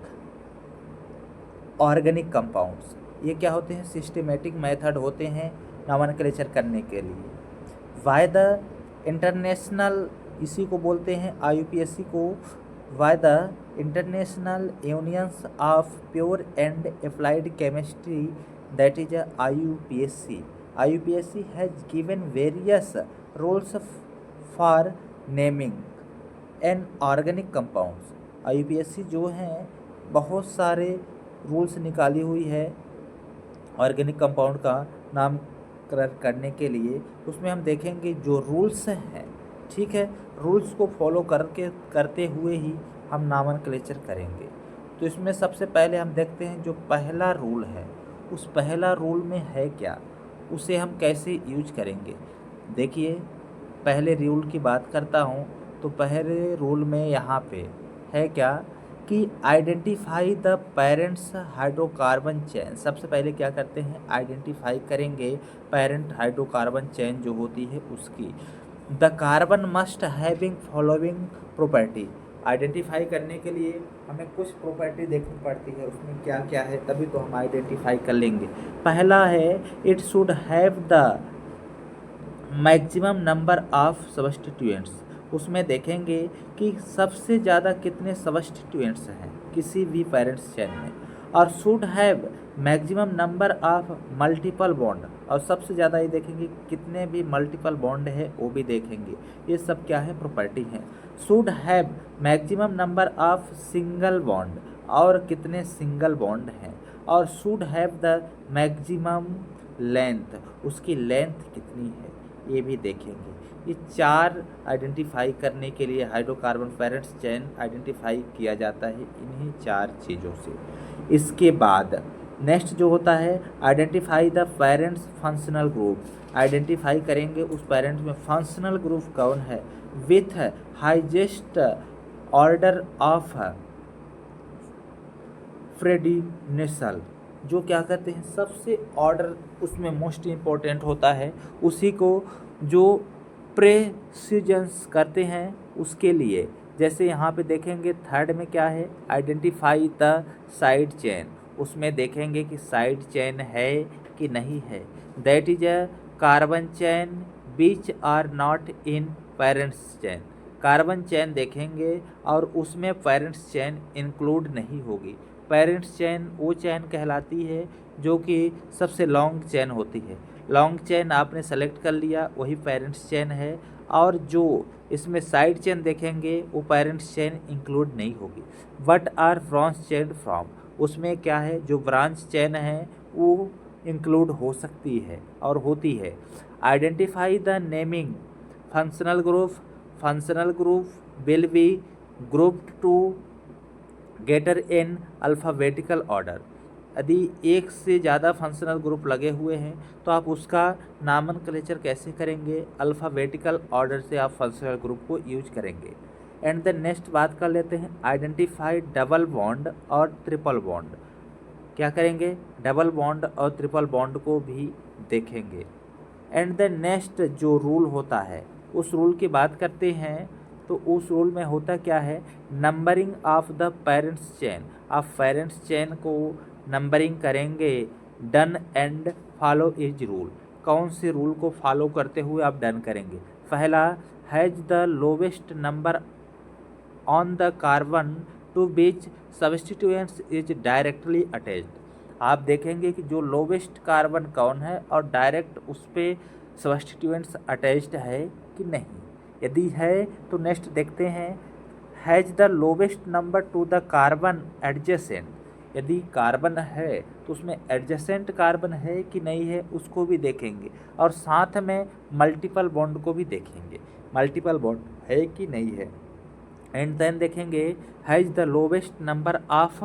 organic compounds. ये क्या होते हैं, सिस्टमेटिक मेथड होते हैं नॉमेनक्लेचर करने के लिए। वाय द इंटरनेशनल, इसी को बोलते हैं IUPAC को, why the international unions of pure and applied chemistry, that is IUPAC। IUPAC has given various rules for naming an organic compounds. IUPAC जो हैं बहुत सारे रूल्स निकाली हुई है ऑर्गेनिक कंपाउंड का नामकरण करने के लिए। उसमें हम देखेंगे जो रूल्स हैं, ठीक है, रूल्स को फॉलो करते हुए ही हम नॉमेनक्लेचर करेंगे। तो इसमें सबसे पहले हम देखते हैं जो पहला रूल है, उस पहला रूल में है क्या, उसे हम कैसे यूज करेंगे। देखिए, पहले रूल की बात करता हूँ तो पहले रूल में यहाँ पे है क्या कि identify the parents hydrocarbon chain. सबसे पहले क्या करते हैं, आइडेंटिफाई करेंगे पेरेंट हाइड्रोकार्बन चेन जो होती है उसकी। The carbon must having following property. Identify करने के लिए हमें कुछ प्रॉपर्टी देखनी पड़ती है, उसमें क्या क्या है, तभी तो हम आइडेंटिफाई कर लेंगे। पहला है it should have the maximum number of substituents. उसमें देखेंगे कि सबसे ज़्यादा कितने सब्स्टिट्यूएंट्स हैं किसी भी पेरेंट्स चेन में, और should have maximum number of multiple bond, और सबसे ज़्यादा ये देखेंगे कितने भी मल्टीपल बॉन्ड है वो भी देखेंगे। ये सब क्या है, प्रॉपर्टी है। Should have maximum number of single bond, और कितने सिंगल बॉन्ड हैं, और should have the maximum length, उसकी लेंथ कितनी है ये भी देखेंगे। ये चार आइडेंटिफाई करने के लिए हाइड्रोकार्बन पेरेंट्स चेन आइडेंटिफाई किया जाता है इन्हीं चार चीज़ों से। इसके बाद नेक्स्ट जो होता है identify the parents functional group. Identify करेंगे उस पेरेंट्स में फंक्शनल ग्रुप कौन है, विथ हाईएस्ट ऑर्डर ऑफ प्रेडिनेसल, जो क्या कहते हैं सबसे ऑर्डर उसमें मोस्ट इम्पोर्टेंट होता है, उसी को जो प्रेसिडेंस करते हैं उसके लिए। जैसे यहाँ पे देखेंगे थर्ड में क्या है, आइडेंटिफाई द साइड चेन। उसमें देखेंगे कि साइड चेन है कि नहीं है, that is a carbon chain which are not in parents chain. Carbon chain देखेंगे और उसमें पेरेंट्स चेन इंक्लूड नहीं होगी। पेरेंट्स चेन वो चेन कहलाती है जो कि सबसे लॉन्ग चेन होती है। लॉन्ग चेन आपने सेलेक्ट कर लिया, वही पेरेंट्स चेन है, और जो इसमें साइड चेन देखेंगे वो पेरेंट्स चेन इंक्लूड नहीं होगी। What are branch chain from, उसमें क्या है जो ब्रांच चेन है वो इंक्लूड हो सकती है और होती है। Identify the naming functional group. Functional group will be grouped together in alphabetical order. यदि एक से ज़्यादा फंक्शनल ग्रुप लगे हुए हैं तो आप उसका नॉमेनक्लेचर कैसे करेंगे, अल्फ़ाबेटिकल ऑर्डर से आप फंक्शनल ग्रुप को यूज करेंगे। एंड देन नेक्स्ट बात कर लेते हैं आइडेंटिफाई डबल बॉन्ड और ट्रिपल बॉन्ड। क्या करेंगे, डबल बॉन्ड और ट्रिपल बॉन्ड को भी देखेंगे। एंड देन नेक्स्ट जो रूल होता है उस रूल की बात करते हैं, तो उस रूल में होता क्या है, numbering of the parents chain. आप पेरेंट्स चेन को नंबरिंग करेंगे, done and follow is rule. कौन से रूल को फॉलो करते हुए आप डन करेंगे। पहला, has the lowest number on the carbon to which substituents is directly attached. आप देखेंगे कि जो लोवेस्ट कार्बन कौन है और डायरेक्ट उस पर सब्स्टिट्यूएंट्स अटैच्ड है कि नहीं। यदि है तो नेक्स्ट देखते हैं, has the lowest number two the carbon adjacent. यदि कार्बन है तो उसमें एडजेसेंट कार्बन है कि नहीं है उसको भी देखेंगे, और साथ में मल्टीपल बॉन्ड को भी देखेंगे, मल्टीपल बॉन्ड है कि नहीं है। एंड देन देखेंगे has the lowest number of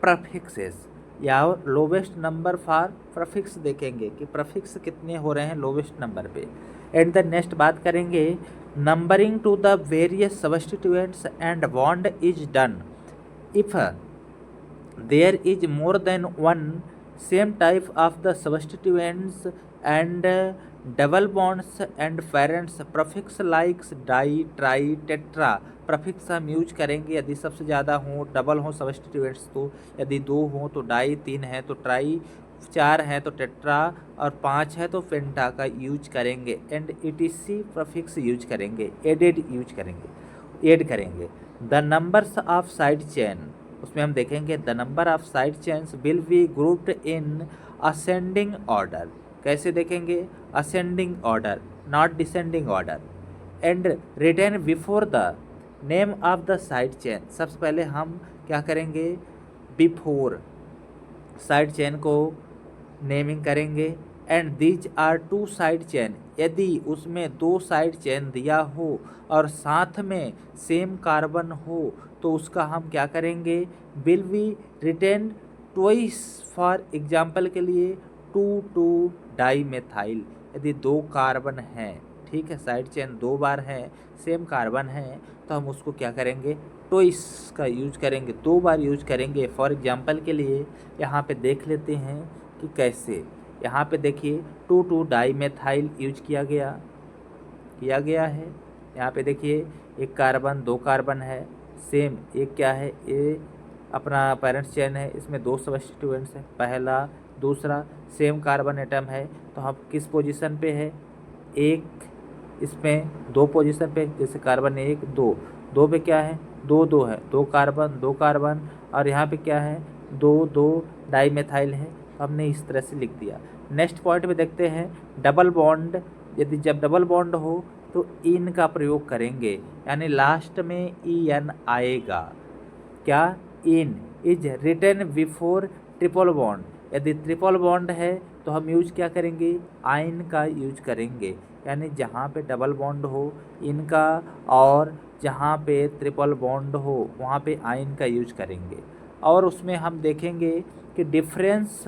prefixes, या लोवेस्ट नंबर फॉर प्रफिक्स देखेंगे कि प्रफिक्स कितने हो रहे हैं लोवेस्ट नंबर पे। एंड देन नेक्स्ट बात करेंगे numbering to the various substituents and bond is done if there is more than one same type of the substituents and double bonds and parents prefix likes di tri tetra. Prefix हम use करेंगे यदि सबसे ज़्यादा हों, double हों substituents तो, यदि 2 हों तो डाई, 3 है तो ट्राई, 4 है तो टेट्रा, और 5 है तो पेंटा का यूज करेंगे। एंड ईटीसी प्रफिक्स यूज करेंगे, एडेड यूज करेंगे, ऐड करेंगे। The numbers of side chain, उसमें हम देखेंगे the number of side chains will be grouped in ascending order. कैसे देखेंगे, ascending order, not descending order. And written before the name of the side chain. सबसे पहले हम क्या करेंगे, बिफोर साइड चेन को नेमिंग करेंगे। And these are 2 side chain, यदि उसमें 2 साइड चेन दिया हो और साथ में सेम कार्बन हो तो उसका हम क्या करेंगे, will be written twice. For example के लिए 2 डाई मेथाइल, यदि 2 कार्बन हैं, ठीक है, साइड चेन 2 बार है, सेम कार्बन है, तो हम उसको क्या करेंगे, ट्वाइस का यूज करेंगे, 2 बार यूज करेंगे। फॉर एग्जाम्पल के लिए यहाँ पे देख लेते हैं कि कैसे। यहाँ पे देखिए 2 डाई मेथाइल यूज किया गया है। यहाँ पे देखिए एक कार्बन 2 कार्बन है, सेम एक क्या है, ये अपना पेरेंट्स चेन है, इसमें 2 सब्स्टिट्यूएंट्स है, पहला दूसरा, सेम कार्बन एटम है, तो हम किस पोजीशन पे है, एक, इसमें 2 पोजीशन पे, जैसे कार्बन 1 2, 2 पे क्या है, 2 है, 2 कार्बन, और यहाँ पे क्या है, 2 डाई मेथाइल है, तो हमने इस तरह से लिख दिया। नेक्स्ट पॉइंट में देखते हैं डबल बॉन्ड। यदि जब डबल बॉन्ड हो तो इन का प्रयोग करेंगे, यानी लास्ट में EN आएगा। क्या, yne is written before triple bond. यदि ट्रिपल बॉन्ड है तो हम यूज क्या करेंगे, आइन का यूज करेंगे, यानी जहाँ पे डबल बॉन्ड हो इनका, और जहाँ पे ट्रिपल बॉन्ड हो वहाँ पे आइन का यूज करेंगे। और उसमें हम देखेंगे कि डिफरेंस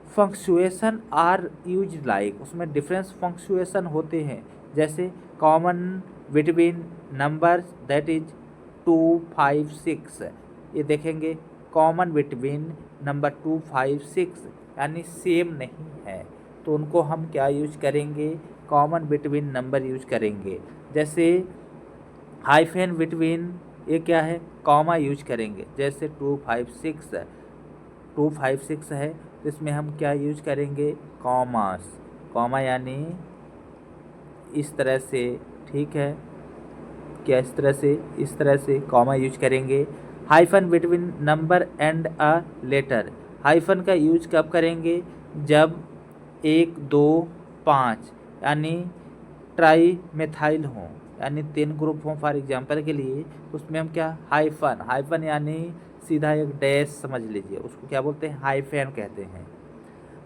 फंक्चुएशन आर यूज लाइक, उसमें डिफरेंस फंक्चुएशन होते हैं, जैसे common between numbers that is 2 5 6। ये देखेंगे कॉमन बिटवीन नंबर 2 5 6 यानी सेम नहीं है, तो उनको हम क्या यूज करेंगे, कॉमन बिटवीन नंबर यूज करेंगे। जैसे हाइफेन बिटवीन, ये क्या है, कॉमा यूज करेंगे, जैसे 2 5 6 है तो इसमें हम क्या यूज करेंगे, कॉमास, कॉमा यानी इस तरह से, ठीक है, क्या इस तरह से कॉमा यूज करेंगे। Hyphen between number and a letter, hyphen का यूज कब करेंगे, जब 1 2 5 यानी ट्राई मेथाइल हों, यानी 3 ग्रुप हों फॉर एग्जांपल के लिए, उसमें हम क्या, हाइफन यानी सीधा एक डैश समझ लीजिए, उसको क्या बोलते हैं, हाइफन कहते हैं।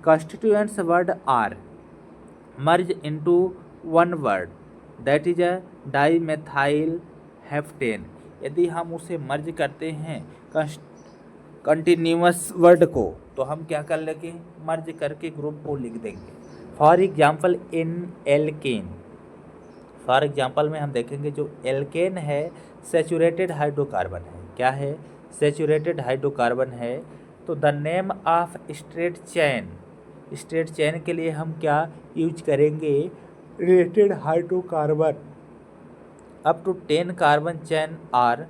Constituents word are merge into one word that is a di methyl heptane. यदि हम उसे मर्ज करते हैं कंटिन्यूअस वर्ड को, तो हम क्या कर लेंगे, मर्ज करके ग्रुप को लिख देंगे। For example in alkane, for example में हम देखेंगे जो एल्केन है सैचुरेटेड हाइड्रोकार्बन है। क्या है? सैचुरेटेड हाइड्रोकार्बन है। तो the name of straight chain के लिए हम क्या यूज करेंगे? Related hydrocarbon up to 10 carbon chain are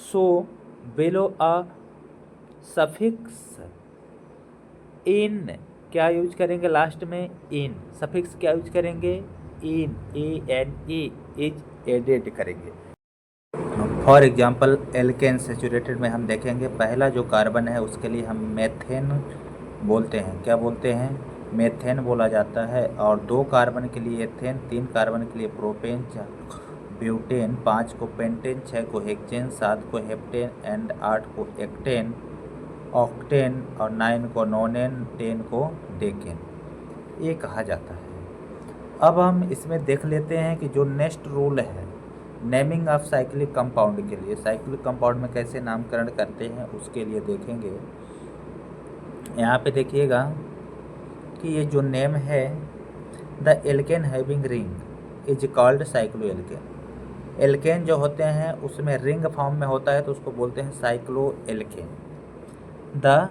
so below a suffix in. क्या यूज करेंगे लास्ट में? इन। सफिक्स क्या यूज करेंगे? इन, ANE इज एडेड करेंगे। फॉर एग्जांपल एल्केन सैचुरेटेड में हम देखेंगे पहला जो कार्बन है उसके लिए हम मेथेन बोलते हैं। क्या बोलते हैं? मेथेन बोला जाता है। और 2 कार्बन के लिए एथेन, 3 कार्बन के लिए प्रोपेन, 4 ब्यूटेन, 5 को पेंटेन, 6 को हेक्सेन, 7 को हेप्टेन एंड 8 को एक्टेन, ऑक्टेन और 9 को नोनेन, 10 को डेकेन, ये कहा जाता है। अब हम इसमें देख लेते हैं कि जो नेक्स्ट रूल है नेमिंग ऑफ साइक्लिक कंपाउंड के लिए, साइक्लिक कंपाउंड में कैसे नामकरण करते हैं उसके लिए देखेंगे। यहाँ पे देखिएगा कि ये जो नेम है the alkane having ring is called cyclo alkane. Alkane जो होते हैं उसमें रिंग फॉर्म में होता है तो उसको बोलते हैं cyclo alkane. The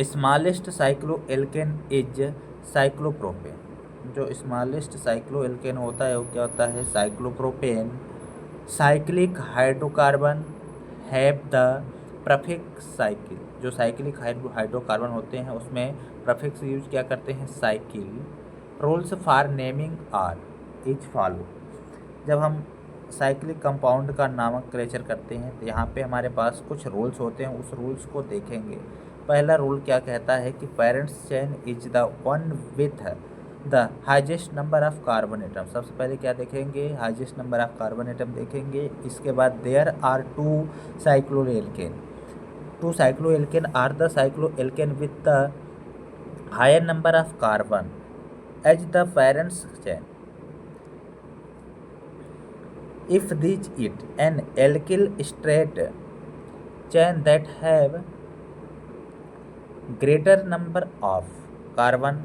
smallest cyclo alkane is cyclopropane. जो स्मॉलेस्ट साइक्लो एल्केन होता है वो क्या होता है? Cyclopropane. Cyclic hydrocarbon have the prefix cycle. जो साइक्लिक हाइड्रोकार्बन होते हैं उसमें प्रफिक्स यूज क्या करते हैं? Cycle. Rules for naming are is follow. जब हम साइक्लिक कंपाउंड का नामकरण करते हैं तो यहाँ पे हमारे पास कुछ रूल्स होते हैं, उस रूल्स को देखेंगे। पहला रूल क्या कहता है कि parents chain is the one with the highest number of carbon atom. सबसे पहले क्या देखेंगे? Highest number of carbon atom देखेंगे। इसके बाद there are 2 cycloalkane. 2 cycloalkane are the cycloalkane with the higher number of carbon as the parents chain. If these it an alkyl straight chain that have greater number of carbon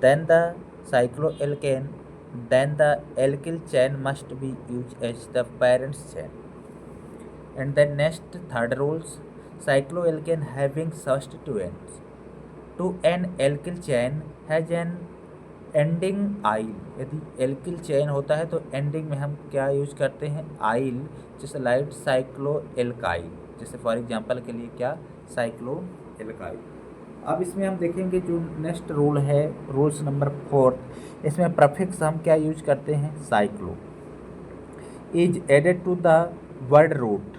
than the cycloalkane, then the alkyl chain must be used as the parent chain. And then next third rules, cycloalkane having substituents to an alkyl chain has an ending yl. यदि alkyl chain होता है तो ending में हम क्या use करते हैं? आइल। जैसे लाइट साइक्लो एल्काइल, जैसे फॉर एग्जांपल के लिए क्या? Cycloalkyl. अब इसमें हम देखेंगे जो नेक्स्ट रूल है, रूल्स नंबर 4, इसमें प्रफिक्स हम क्या यूज करते हैं? Cyclo is added to the word root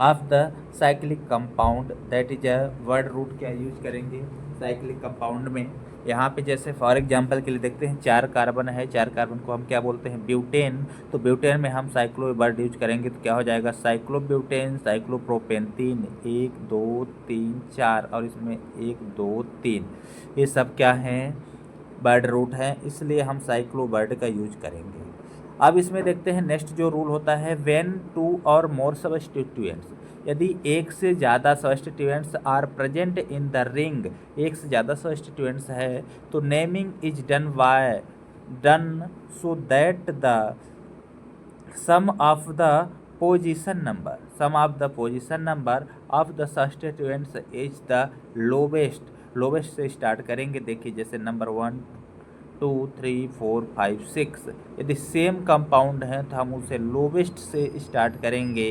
of the cyclic compound. That is a word root क्या यूज करेंगे साइक्लिक कंपाउंड में? यहाँ पे जैसे फॉर एग्जांपल के लिए देखते हैं 4 कार्बन है, 4 कार्बन को हम क्या बोलते हैं? ब्यूटेन। तो ब्यूटेन में हम साइक्लो वर्ड यूज करेंगे तो क्या हो जाएगा? Cyclobutane, cyclopropane. 3, 1 2 3 4 और इसमें 1 2 3, ये सब क्या हैं? वर्ड रूट है, इसलिए हम साइक्लो वर्ड का यूज करेंगे। अब इसमें देखते हैं नेक्स्ट जो रूल होता है, व्हेन 2 और मोर सब्स्टिट्यूएंट्स, यदि एक से ज़्यादा substituents are present in the ring, एक से ज़्यादा सब्स्टिट्यूएंट्स है तो naming is done so that the sum of the position number of the substituents is the lowest से स्टार्ट करेंगे। देखिए जैसे नंबर 1 2 3 4 5 6, यदि सेम कंपाउंड है तो हम उसे लोवेस्ट से स्टार्ट करेंगे।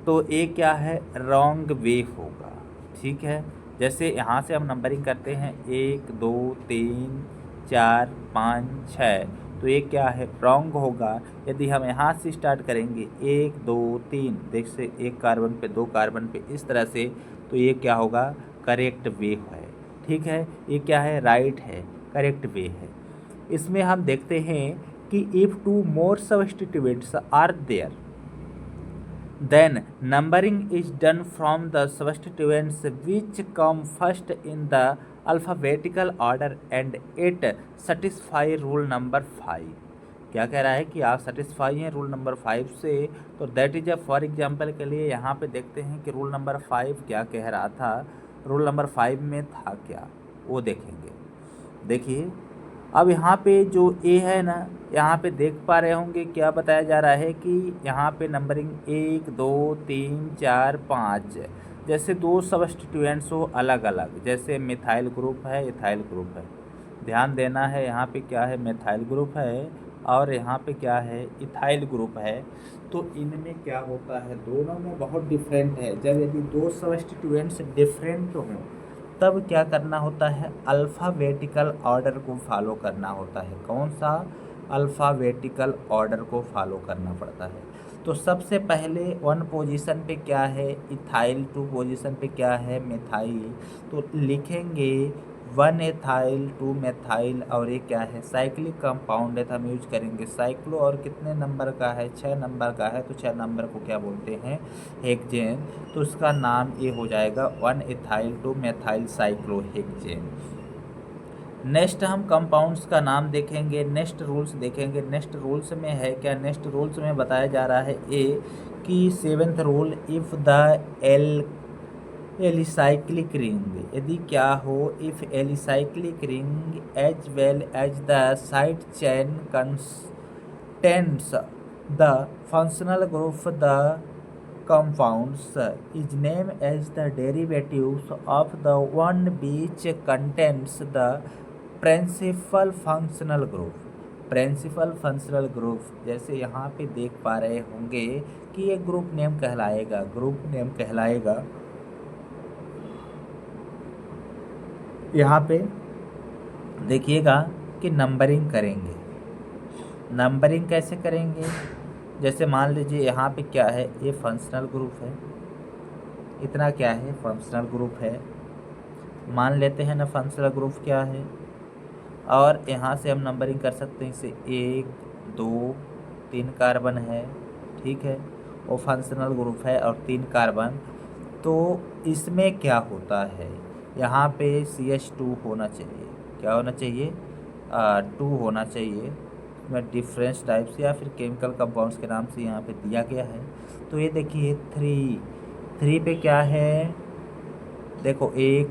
तो ये क्या है? रॉन्ग वे होगा। ठीक है, जैसे यहाँ से हम नंबरिंग करते हैं 1 2 3 4 5 6, तो ये क्या है? रॉन्ग होगा। यदि हम यहाँ से स्टार्ट करेंगे 1 2 3, देख से 1 कार्बन पे 2 कार्बन पे इस तरह से, तो ये क्या होगा? करेक्ट वे है। ठीक है, ये क्या है? राइट है, करेक्ट वे है। इसमें हम देखते हैं कि if 2 more substituents are there then numbering is done from the substituents which come first in the alphabetical order and it satisfy rule number 5। क्या कह रहा है कि आप सेटिस्फाई हैं रूल नंबर 5 से, तो that is a for example के लिए यहाँ पे देखते हैं कि रूल नंबर 5 क्या कह रहा था। रोल नंबर 5 में था क्या, वो देखेंगे। देखिए अब यहाँ पे जो ए है ना, यहाँ पे देख पा रहे होंगे क्या बताया जा रहा है कि यहाँ पे नंबरिंग 1 2 3 4 5, जैसे दो सब्स्टिट्यूएंट्स हो अलग अलग, जैसे मिथाइल ग्रुप है इथाइल ग्रुप है। ध्यान देना है यहाँ पे क्या है, मिथाइल ग्रुप है और यहाँ पे क्या है, इथाइल ग्रुप है। तो इनमें क्या होता है, दोनों में बहुत डिफरेंट है। जब यदि दो सब्स्टिट्यूएंट्स डिफरेंट हों तब क्या करना होता है, अल्फ़ाबेटिकल ऑर्डर को फॉलो करना होता है। कौन सा, अल्फ़ाबेटिकल ऑर्डर को फॉलो करना पड़ता है। तो सबसे पहले 1 पोजीशन पे क्या है इथाइल, 2 पोजीशन पे क्या है मिथाइल। तो लिखेंगे 1 एथाइल 2 मेथाइल, और ये क्या है साइक्लिक कंपाउंड है तो हम यूज करेंगे साइक्लो। और कितने नंबर का है, 6 नंबर का है, तो 6 नंबर को क्या बोलते हैं, हेक्सेन। तो उसका नाम ये हो जाएगा 1 ethyl 2 methyl cyclo hexane. Next हम कंपाउंड्स का नाम देखेंगे, नेक्स्ट रूल्स देखेंगे। नेक्स्ट रूल्स में है क्या, नेक्स्ट रूल्स में बताया जा रहा है ए कि 7th rule, if the alicyclic ring, यदि क्या हो, if alicyclic ring as well as the side chain contents the functional group the compounds is named as the derivatives of the one which contains the principal functional group। Principal functional group, जैसे यहाँ पे देख पा रहे होंगे कि ये group name कहलाएगा, ग्रुप नेम कहलाएगा। यहाँ पे देखिएगा कि नंबरिंग करेंगे। नंबरिंग कैसे करेंगे, जैसे मान लीजिए यहाँ पे क्या है, ये फंक्शनल ग्रुप है, इतना क्या है फंक्शनल ग्रुप है, मान लेते हैं ना फंक्शनल ग्रुप क्या है। और यहाँ से हम नंबरिंग कर सकते हैं, इसे 1 2 3 कार्बन है, ठीक है, वो फंक्शनल ग्रुप है और 3 कार्बन। तो इसमें क्या होता है, यहाँ पे CH2 होना चाहिए, क्या होना चाहिए, 2 होना चाहिए। में डिफरेंस टाइप्स या फिर केमिकल कंपाउंड्स के नाम से यहाँ पे दिया गया है। तो ये देखिए 3 पे क्या है, देखो 1,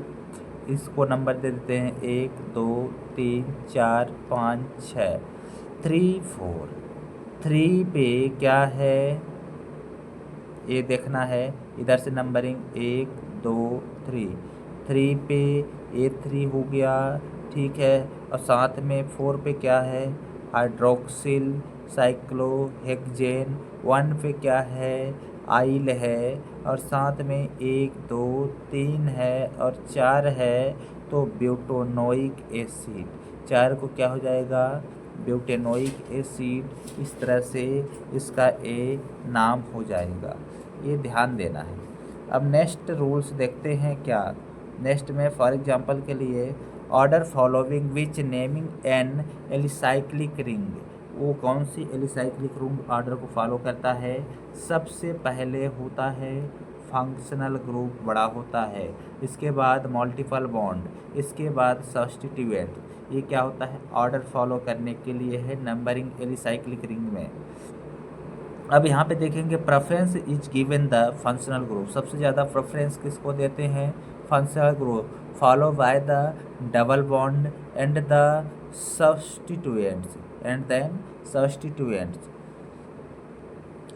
इसको नंबर दे देते हैं 1 2 3 4 5 6 3 4। 3 पे क्या है, ये देखना है, इधर से नंबरिंग 1 2 3। 3 पे A3 हो गया, ठीक है, और साथ में 4 पे क्या है, हाइड्रोक्सिल साइक्लोहेक्सेन। 1 पे क्या है, आइल है, और साथ में 1 2 3 है और 4 है, तो ब्यूटेनोइक एसिड। 4 को क्या हो जाएगा, ब्यूटेनोइक एसिड। इस तरह से इसका ए नाम हो जाएगा, ये ध्यान देना है। अब नेक्स्ट रूल्स देखते हैं क्या, नेक्स्ट में फॉर एग्जांपल के लिए order following which naming an alicyclic ring, वो कौन सी एलिसाइक्लिक रिंग ऑर्डर को फॉलो करता है। सबसे पहले होता है फंक्शनल ग्रुप बड़ा होता है, इसके बाद मल्टीपल बॉन्ड, इसके बाद सब्स्टिट्यूएंट। ये क्या होता है, ऑर्डर फॉलो करने के लिए है नंबरिंग एलिसाइक्लिक रिंग में। अब यहाँ पे देखेंगे preference is given the functional group, सबसे ज़्यादा प्रेफरेंस किसको देते हैं, functional group, follow by the double bond and the substituents and then substituents.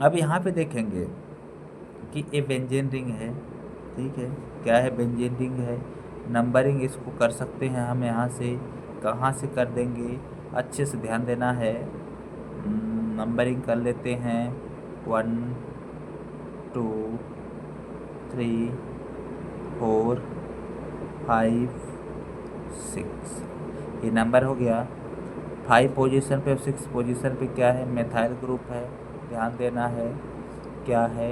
अब यहाँ पे देखेंगे कि ये बेंजीन रिंग है, ठीक है, क्या है बेंजीन रिंग है। नंबरिंग इसको कर सकते हैं हम, यहाँ से कहाँ से कर देंगे, अच्छे से ध्यान देना है। नंबरिंग कर लेते हैं 1 2 3 4 5 6, ये नंबर हो गया। 5 पोजीशन पे 6 पोजीशन पे क्या है, मेथाइल ग्रुप है, ध्यान देना है, क्या है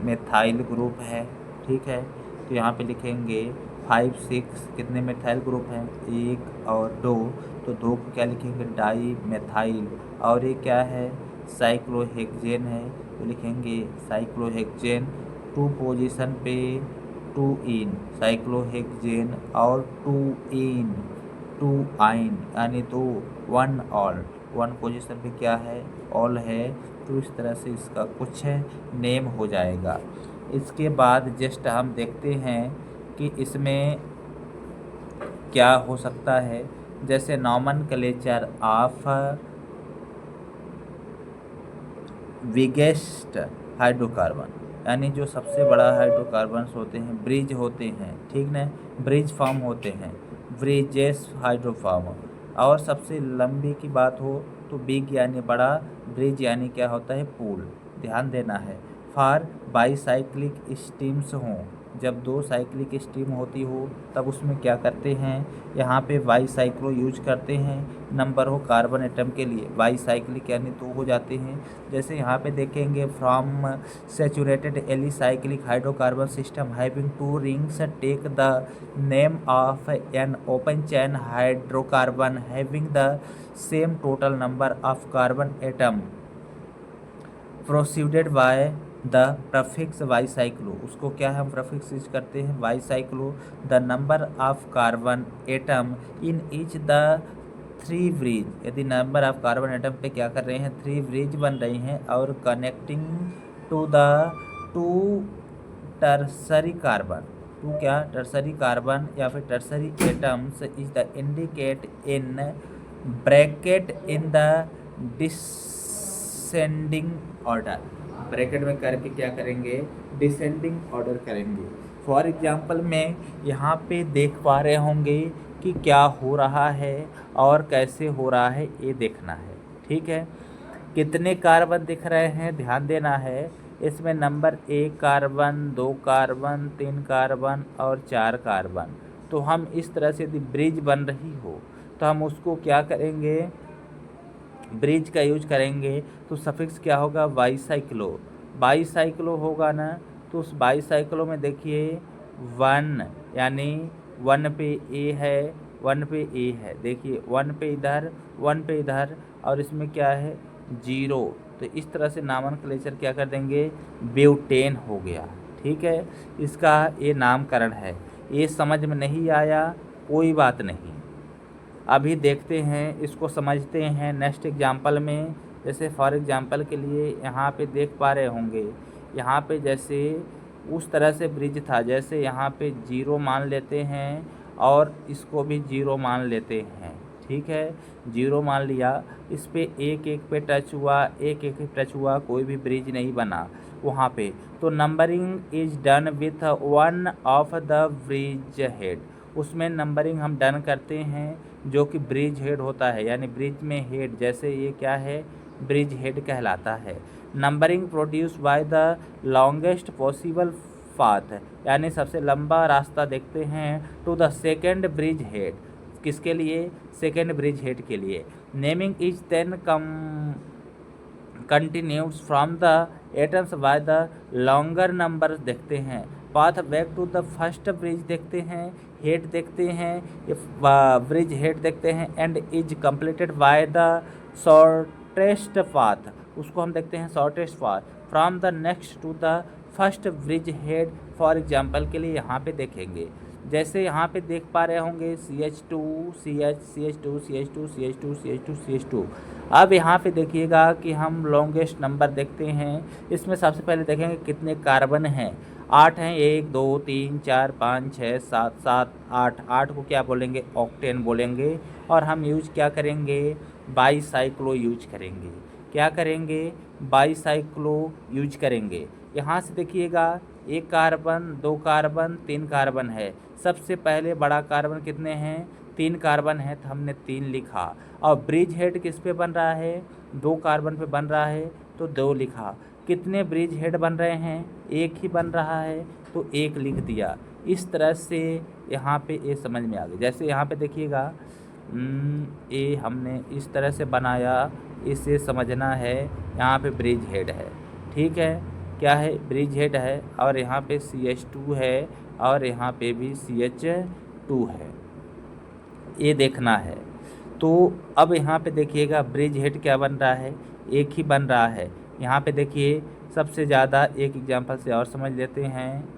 मेथाइल ग्रुप है, ठीक है। तो यहाँ पे लिखेंगे 5 6, कितने मेथाइल ग्रुप हैं, 1 और 2, तो 2 को क्या लिखेंगे डाई मेथाइल। और ये क्या है, साइक्लोहेक्सेन है, तो लिखेंगे साइक्लोहेक्सेन। 2 पोजीशन पे 2 इन साइक्लोहेक्सेन और 2 इन 2 आइन, यानी 2 1 ऑल। 1 पोजीशन पे क्या है, ऑल है। तो इस तरह से इसका कुछ नेम हो जाएगा। इसके बाद जस्ट हम देखते हैं कि इसमें क्या हो सकता है, जैसे नॉमेनक्लेचर ऑफ बिगेस्ट हाइड्रोकार्बन, यानी जो सबसे बड़ा हाइड्रोकार्बन्स होते हैं ब्रिज होते हैं, ठीक ना, ब्रिज फॉर्म होते हैं, ब्रिजेस हाइड्रोफॉर्म। और सबसे लंबी की बात हो तो बिग यानी बड़ा, ब्रिज यानी क्या होता है, पुल। ध्यान देना है। फॉर बाईसाइक्लिक स्टीम्स हों, जब दो साइक्लिक स्टीम होती हो तब उसमें क्या करते हैं, यहाँ पे बाईसाइक्लो यूज करते हैं। नंबर हो कार्बन एटम के लिए, बाईसाइक्लिक यानी दो हो जाते हैं। जैसे यहाँ पे देखेंगे, from saturated alicyclic hydrocarbon system having two rings take the name of an open chain hydrocarbon having the same total number of carbon atom preceded by the prefix bicyclo. उसको क्या है, हम प्रफिक्स यूज करते हैं bicyclo. The number of carbon atom in each the three bridge, यदि number of carbon atom पे क्या कर रहे हैं, थ्री ब्रिज बन रही हैं और connecting to the two tertiary carbon, to क्या, टर्सरी कार्बन या फिर tertiary atoms is the indicate in bracket in the descending order. Bracket में करके क्या करेंगे, डिसेंडिंग ऑर्डर करेंगे। फॉर एग्जांपल में यहाँ पे देख पा रहे होंगे कि क्या हो रहा है और कैसे हो रहा है, ये देखना है, ठीक है। कितने कार्बन दिख रहे हैं, ध्यान देना है। इसमें नंबर 1 कार्बन, 2 कार्बन, 3 कार्बन और 4 कार्बन। तो हम इस तरह से यदि ब्रिज बन रही हो तो हम उसको क्या करेंगे, ब्रिज का यूज करेंगे। तो सफिक्स क्या होगा, बाईसाइक्लो, बाईसाइक्लो होगा ना। तो उस बाईसाइक्लो में देखिए 1 यानी 1 पे ए है, 1 पे ए है, देखिए 1 पे इधर, 1 पे इधर, और इसमें क्या है 0। तो इस तरह से नामनक्लेचर क्या कर देंगे, ब्यूटेन हो गया, ठीक है। इसका ये नामकरण है। ये समझ में नहीं आया कोई बात नहीं, अभी देखते हैं, इसको समझते हैं नेक्स्ट एग्जाम्पल में। जैसे फॉर एग्जाम्पल के लिए यहाँ पे देख पा रहे होंगे, यहाँ पे जैसे उस तरह से ब्रिज था, जैसे यहाँ पे 0 मान लेते हैं और इसको भी 0 मान लेते हैं, ठीक है। 0 मान लिया, इस पे एक एक पे टच हुआ, एक एक पे टच हुआ, कोई भी ब्रिज नहीं बना वहाँ पे। तो numbering is done with 1 of the bridge head, उसमें नंबरिंग हम डन करते हैं जो कि ब्रिज हेड होता है, यानी ब्रिज में हेड, जैसे ये क्या है, ब्रिज हेड कहलाता है। Numbering produce by the longest possible path, यानी सबसे लंबा रास्ता देखते हैं to the second bridge head, किसके लिए, सेकेंड ब्रिज हेड के लिए। Naming is then continues from the atoms by the longer number देखते हैं। Path back to the first bridge देखते हैं, हेड देखते हैं, ब्रिज हेड देखते हैं, and is completed by the shortest path, उसको हम देखते हैं shortest path from the next to the first bridge head. For example के लिए यहाँ पे देखेंगे, जैसे यहाँ पे देख पा रहे होंगे CH2 CH CH2 CH2 CH2 CH2 CH2। अब यहाँ पे देखिएगा कि हम लॉन्गेस्ट नंबर देखते हैं। इसमें सबसे पहले देखेंगे कितने कार्बन हैं, 8 हैं, 1 2 3 4 5 6 7 7 8, 8 को क्या बोलेंगे, ऑक्टेन बोलेंगे। और हम यूज क्या करेंगे, बाईसाइक्लो यूज करेंगे। क्या करेंगे, बाईसाइक्लो यूज करेंगे। यहाँ से देखिएगा 1 कार्बन, 2 कार्बन, 3 कार्बन है। सबसे पहले बड़ा कार्बन कितने हैं, 3 कार्बन है, तो हमने 3 लिखा। और ब्रिज हेड किस पे बन रहा है, 2 कार्बन पे बन रहा है, तो 2 लिखा। कितने ब्रिज हेड बन रहे हैं, 1 ही बन रहा है, तो 1 लिख दिया। इस तरह से यहाँ पे ये समझ में आ गया। जैसे यहाँ पे देखिएगा ये हमने इस तरह से बनाया, इसे समझना है। यहाँ पे ब्रिज हेड है, ठीक है, क्या है, ब्रिज हेड है, और यहाँ पे CH2 है, और यहाँ पे भी CH2 है, ये देखना है। तो अब यहाँ पे देखिएगा ब्रिज हेड क्या बन रहा है, 1 ही बन रहा है। यहाँ पे देखिए सबसे ज़्यादा, एक एग्जांपल से और समझ लेते हैं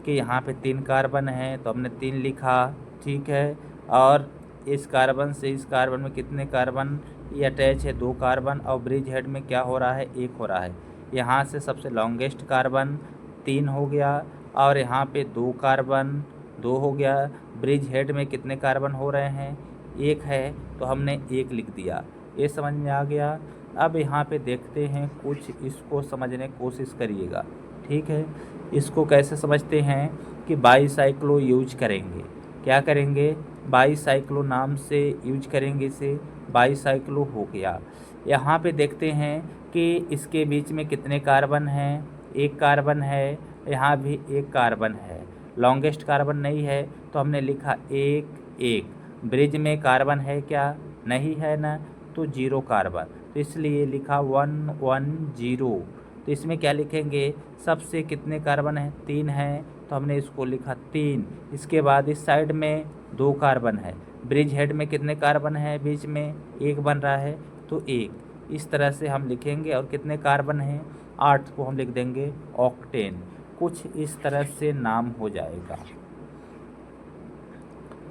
कि यहाँ पे 3 कार्बन है, तो हमने 3 लिखा, ठीक है। और इस कार्बन से इस कार्बन में कितने कार्बन ये अटैच है, 2 कार्बन, और ब्रिज हेड में क्या हो रहा है, 1 हो रहा है। यहाँ से सबसे लॉन्गेस्ट कार्बन 3 हो गया, और यहाँ पे 2 कार्बन, 2 हो गया। ब्रिज हेड में कितने कार्बन हो रहे हैं, 1 है, तो हमने 1 लिख दिया। ये समझ में आ गया। अब यहाँ पे देखते हैं कुछ, इसको समझने की कोशिश करिएगा, ठीक है। इसको कैसे समझते हैं कि बाईसाइक्लो यूज करेंगे। क्या करेंगे, बाईसाइक्लो नाम से यूज करेंगे इसे, बाईसाइक्लो हो गया। यहाँ पे देखते हैं कि इसके बीच में कितने कार्बन हैं, 1 कार्बन है, यहाँ भी 1 कार्बन है। लॉन्गेस्ट कार्बन नहीं है तो हमने लिखा 1 1। ब्रिज में कार्बन है क्या, नहीं है ना, तो 0 कार्बन, तो इसलिए लिखा 1 1 0। तो इसमें क्या लिखेंगे, सबसे कितने कार्बन हैं, 3 हैं, तो हमने इसको लिखा 3। इसके बाद इस साइड में 2 कार्बन है, ब्रिज हेड में कितने कार्बन है, बीच में 1 बन रहा है, तो 1। इस तरह से हम लिखेंगे। और कितने कार्बन हैं, 8 को हम लिख देंगे ऑक्टेन। कुछ इस तरह से नाम हो जाएगा।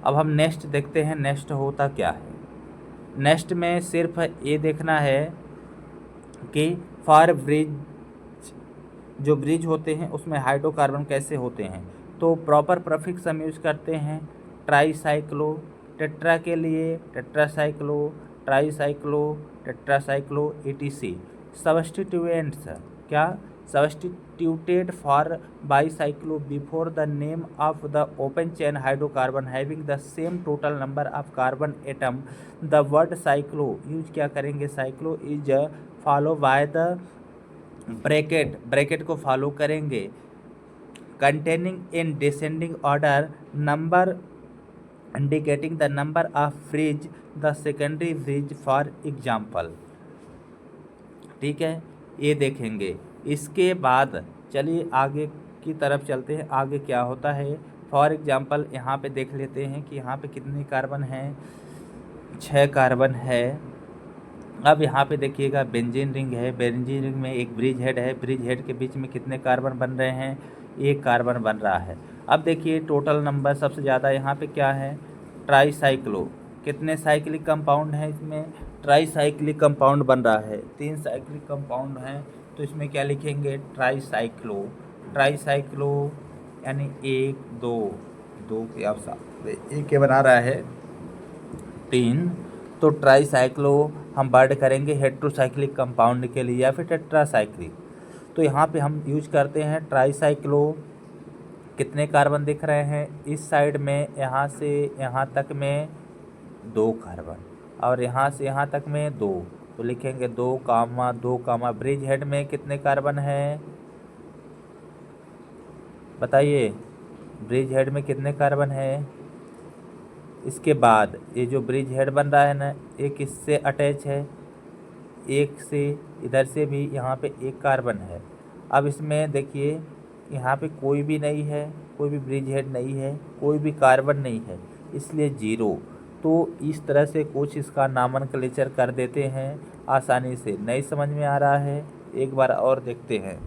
अब हम नेक्स्ट देखते हैं, नेक्स्ट होता क्या है। नेक्स्ट में सिर्फ ये देखना है कि फॉर ब्रिज, जो ब्रिज होते हैं उसमें हाइड्रोकार्बन कैसे होते हैं। तो प्रॉपर प्रीफिक्स हम यूज करते हैं, ट्राईसाइक्लो, टेट्रा के लिए टेट्रासाइक्लो, ट्राईसाइक्लो, टेट्रासाइक्लो, etc। सब्स्टिट्यूएंट्स, क्या, substituted for bicyclo before the name of the open chain hydrocarbon having the same total number of carbon atom, the word cyclo use क्या करेंगे, cyclo is follow by the bracket, bracket को follow करेंगे, containing in descending order number indicating the number of bridge, the secondary bridge for example, ठीक है। ये देखेंगे। इसके बाद चलिए आगे की तरफ चलते हैं, आगे क्या होता है। फॉर एग्जांपल यहाँ पे देख लेते हैं कि यहाँ पे कितने कार्बन हैं, 6 कार्बन है। अब यहाँ पे देखिएगा बेंजीन रिंग है, बेंजीन रिंग में एक ब्रिज हेड है, ब्रिज हेड के बीच में कितने कार्बन बन रहे हैं, 1 कार्बन बन रहा है। अब देखिए टोटल नंबर सबसे ज़्यादा यहाँ पे क्या है, ट्राईसाइक्लो, कितने साइक्लिक कंपाउंड हैं इसमें, ट्राईसाइक्लिक कंपाउंड बन रहा है, 3 साइक्लिक कंपाउंड हैं, तो इसमें क्या लिखेंगे, ट्राईसाइक्लो। ट्राईसाइक्लो यानी 1 2 2 के अवसाद, एक के बना रहा है 3, तो ट्राईसाइक्लो हम वर्ड करेंगे हेट्रोसाइक्लिक कंपाउंड के लिए या फिर टेट्रासाइक्लिक। तो यहाँ पे हम यूज करते हैं ट्राईसाइक्लो। कितने कार्बन दिख रहे हैं, इस साइड में यहाँ से यहाँ तक में 2 कार्बन, और यहाँ से यहाँ तक में 2, तो लिखेंगे 2 कामा 2 कामा। ब्रिज हेड में कितने कार्बन हैं, बताइए, ब्रिज हेड में कितने कार्बन है। इसके बाद ये जो ब्रिज हेड बन रहा है ना, एक इससे अटैच है, एक से इधर से भी यहाँ पे 1 कार्बन है। अब इसमें देखिए यहाँ पे कोई भी नहीं है, कोई भी ब्रिज हेड नहीं है, कोई भी कार्बन नहीं है, इसलिए 0। तो इस तरह से कुछ इसका नामनक्लेचर कर देते हैं आसानी से। नहीं समझ में आ रहा है, एक बार और देखते हैं।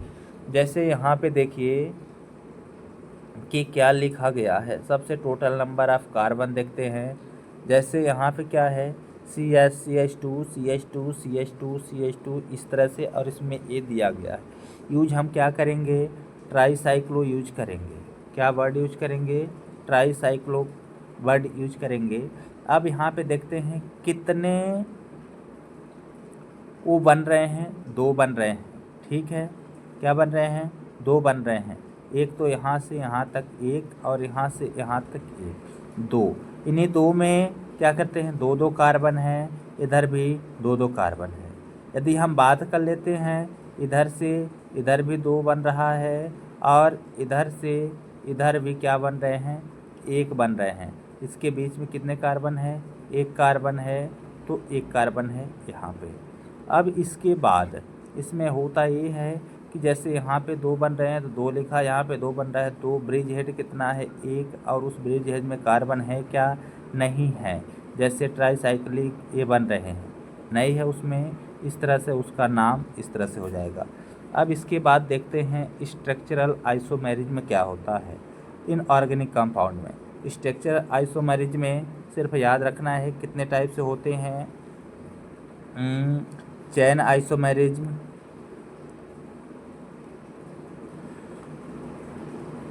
जैसे यहाँ पे देखिए कि क्या लिखा गया है, सबसे टोटल नंबर ऑफ कार्बन देखते हैं। जैसे यहाँ पे क्या है, CH CH2 CH2 CH2 CH2 इस तरह से, और इसमें ए दिया गया है। यूज हम क्या करेंगे, ट्राईसाइक्लो यूज करेंगे। क्या वर्ड यूज करेंगे, ट्राईसाइक्लो वर्ड यूज करेंगे। अब यहाँ पे देखते हैं कितने वो बन रहे हैं, 2 बन रहे हैं, ठीक है। क्या बन रहे हैं, 2 बन रहे हैं। एक तो यहाँ से यहाँ तक 1 और यहाँ से यहाँ तक 1, 2। इन्हीं 2 में क्या करते हैं, 2 2 कार्बन हैं, इधर भी 2 2 कार्बन है। यदि हम बात कर लेते हैं, इधर से इधर भी 2 बन रहा है, और इधर से इधर भी क्या बन रहे हैं, 1 बन रहे हैं। इसके बीच में कितने कार्बन है, 1 कार्बन है, तो 1 कार्बन है यहाँ पे। अब इसके बाद इसमें होता ये है कि जैसे यहाँ पे 2 बन रहे हैं तो 2 लिखा, यहाँ पे 2 बन रहा है, तो ब्रिज हेड कितना है, 1, और उस ब्रिज हेड में कार्बन है क्या, नहीं है। जैसे ट्राईसाइक्लिक ये बन रहे हैं, नहीं है उसमें, इस तरह से उसका नाम इस तरह से हो जाएगा। अब इसके बाद देखते हैं स्ट्रक्चरल आइसोमेरिज्म में क्या होता है इन ऑर्गेनिक कंपाउंड में। स्ट्रक्चरल आइसोमेरिज्म में सिर्फ याद रखना है कितने टाइप से होते हैं, chain isomerism,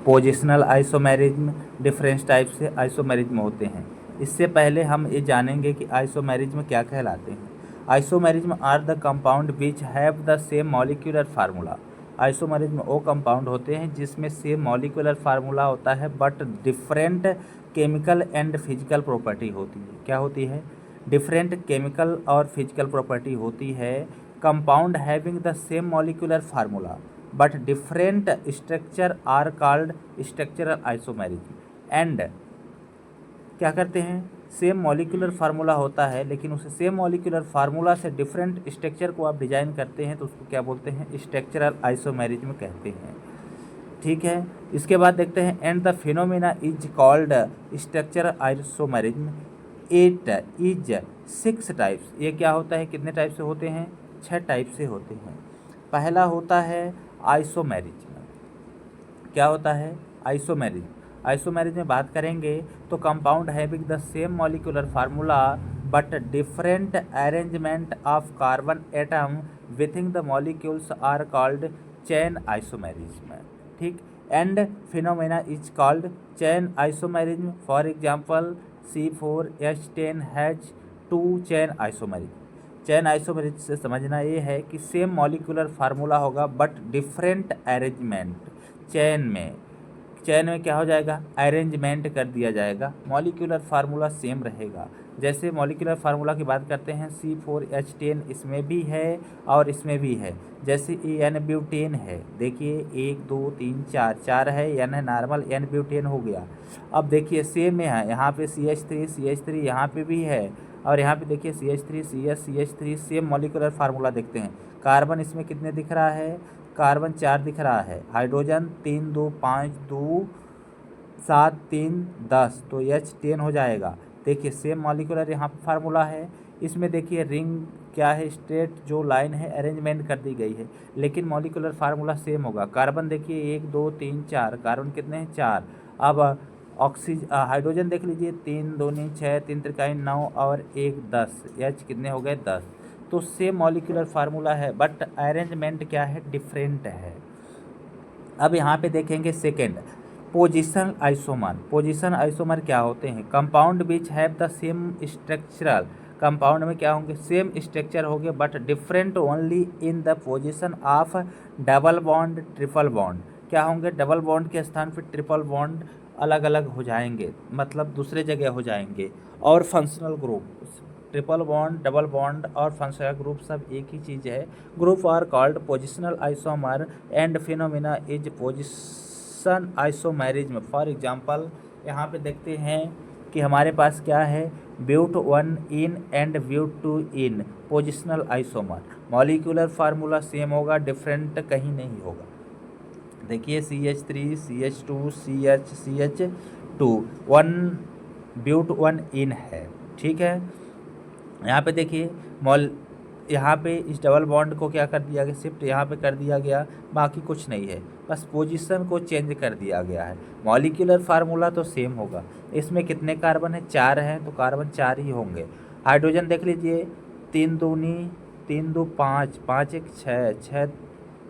positional isomerism, difference type से आइसोमेरिज्म होते हैं। इससे पहले हम ये जानेंगे कि आइसोमेरिज्म क्या कहलाते हैं। Isomerism are the compound which have the same molecular formula. Isomerism वो कंपाउंड होते हैं जिसमें सेम मॉलिक्यूलर फार्मूला होता है but different chemical and physical property होती है। क्या होती है? डिफरेंट केमिकल और फिजिकल प्रॉपर्टी होती है। Compound having the same molecular formula but different structure are called structural isomerism. And क्या करते हैं, सेम मॉलिक्यूलर फार्मूला होता है लेकिन उसे सेम मॉलिक्यूलर फार्मूला से डिफरेंट स्ट्रक्चर को आप डिजाइन करते हैं तो उसको क्या बोलते हैं? स्ट्रक्चरल आइसोमेरिज्म कहते हैं। ठीक है, इसके बाद देखते हैं and the phenomena is called structural isomerism. It is 6 types. ये क्या होता है? कितने टाइप से होते हैं? 6 टाइप से होते हैं। पहला होता है आइसोमेरिज्म। क्या होता है? आइसोमेरिज्म। आइसोमेरिज्म में बात करेंगे तो compound having the same molecular formula but different arrangement of carbon atom within the molecules are called chain isomerism. ठीक, and phenomena is called chain isomerism. For example C4H10 has 2 chain isomerism. Chain isomerism से समझना ये है कि same molecular formula होगा but different arrangement. Chain में क्या हो जाएगा? अरेंजमेंट कर दिया जाएगा, मॉलिक्यूलर फार्मूला सेम रहेगा। जैसे मॉलिक्यूलर फार्मूला की बात करते हैं C4H10 इसमें भी है और इसमें भी है। जैसे N ब्यूटेन है, देखिए 1 2 3 4 4 है, N है नॉर्मल, N ब्यूटेन हो गया। अब देखिए सेम में है, यहाँ पे CH3 यहाँ पे भी है और यहाँ पे देखिए CH3 सेम मॉलिक्यूलर फार्मूला देखते हैं। कार्बन इसमें कितने दिख रहा है? कार्बन 4 दिख रहा है। हाइड्रोजन 3 2 5 2 7 3 10, तो H10 हो जाएगा। देखिए सेम मॉलिक्यूलर यहाँ पर फार्मूला है। इसमें देखिए रिंग क्या है? स्ट्रेट जो लाइन है अरेंजमेंट कर दी गई है लेकिन मॉलिक्यूलर फार्मूला सेम होगा। कार्बन देखिए 1 2 3 4, कार्बन कितने हैं? 4। अब हाइड्रोजन देख लीजिए 3 दूनी 6 3 त्रिकाई 9 और 1 10, H कितने हो गए? 10। तो सेम मॉलिक्यूलर फार्मूला है बट अरेंजमेंट क्या है? डिफरेंट है। अब यहाँ पे देखेंगे second, position isomer. Position isomer क्या होते हैं? Compound which have the same structural. Compound में क्या होंगे? सेम स्ट्रक्चर होंगे but different only in the position of double bond triple bond. क्या होंगे? डबल बॉन्ड के स्थान पर ट्रिपल बॉन्ड अलग अलग हो जाएंगे, मतलब दूसरे जगह हो जाएंगे। और functional group, triple bond, double bond और फंक्शनल ग्रुप सब एक ही चीज़ है। Group are called positional isomer and phenomena is position isomerism. For example यहाँ पे देखते हैं कि हमारे पास क्या है? But 1 ene and but 2 ene positional isomer. Molecular formula same होगा, डिफरेंट कहीं नहीं होगा। देखिए CH3 CH2 CH2 1 ब्यूट 1 इन है। ठीक है, यहाँ पे देखिए यहाँ पे इस डबल बॉन्ड को क्या कर दिया गया? शिफ्ट यहाँ पे कर दिया गया, बाकी कुछ नहीं है, बस पोजीशन को चेंज कर दिया गया है। मॉलिक्यूलर फार्मूला तो सेम होगा। इसमें कितने कार्बन है? 4 हैं, तो कार्बन 4 ही होंगे। हाइड्रोजन देख लीजिए 3 दूनी 3 2 5 5 1 6 6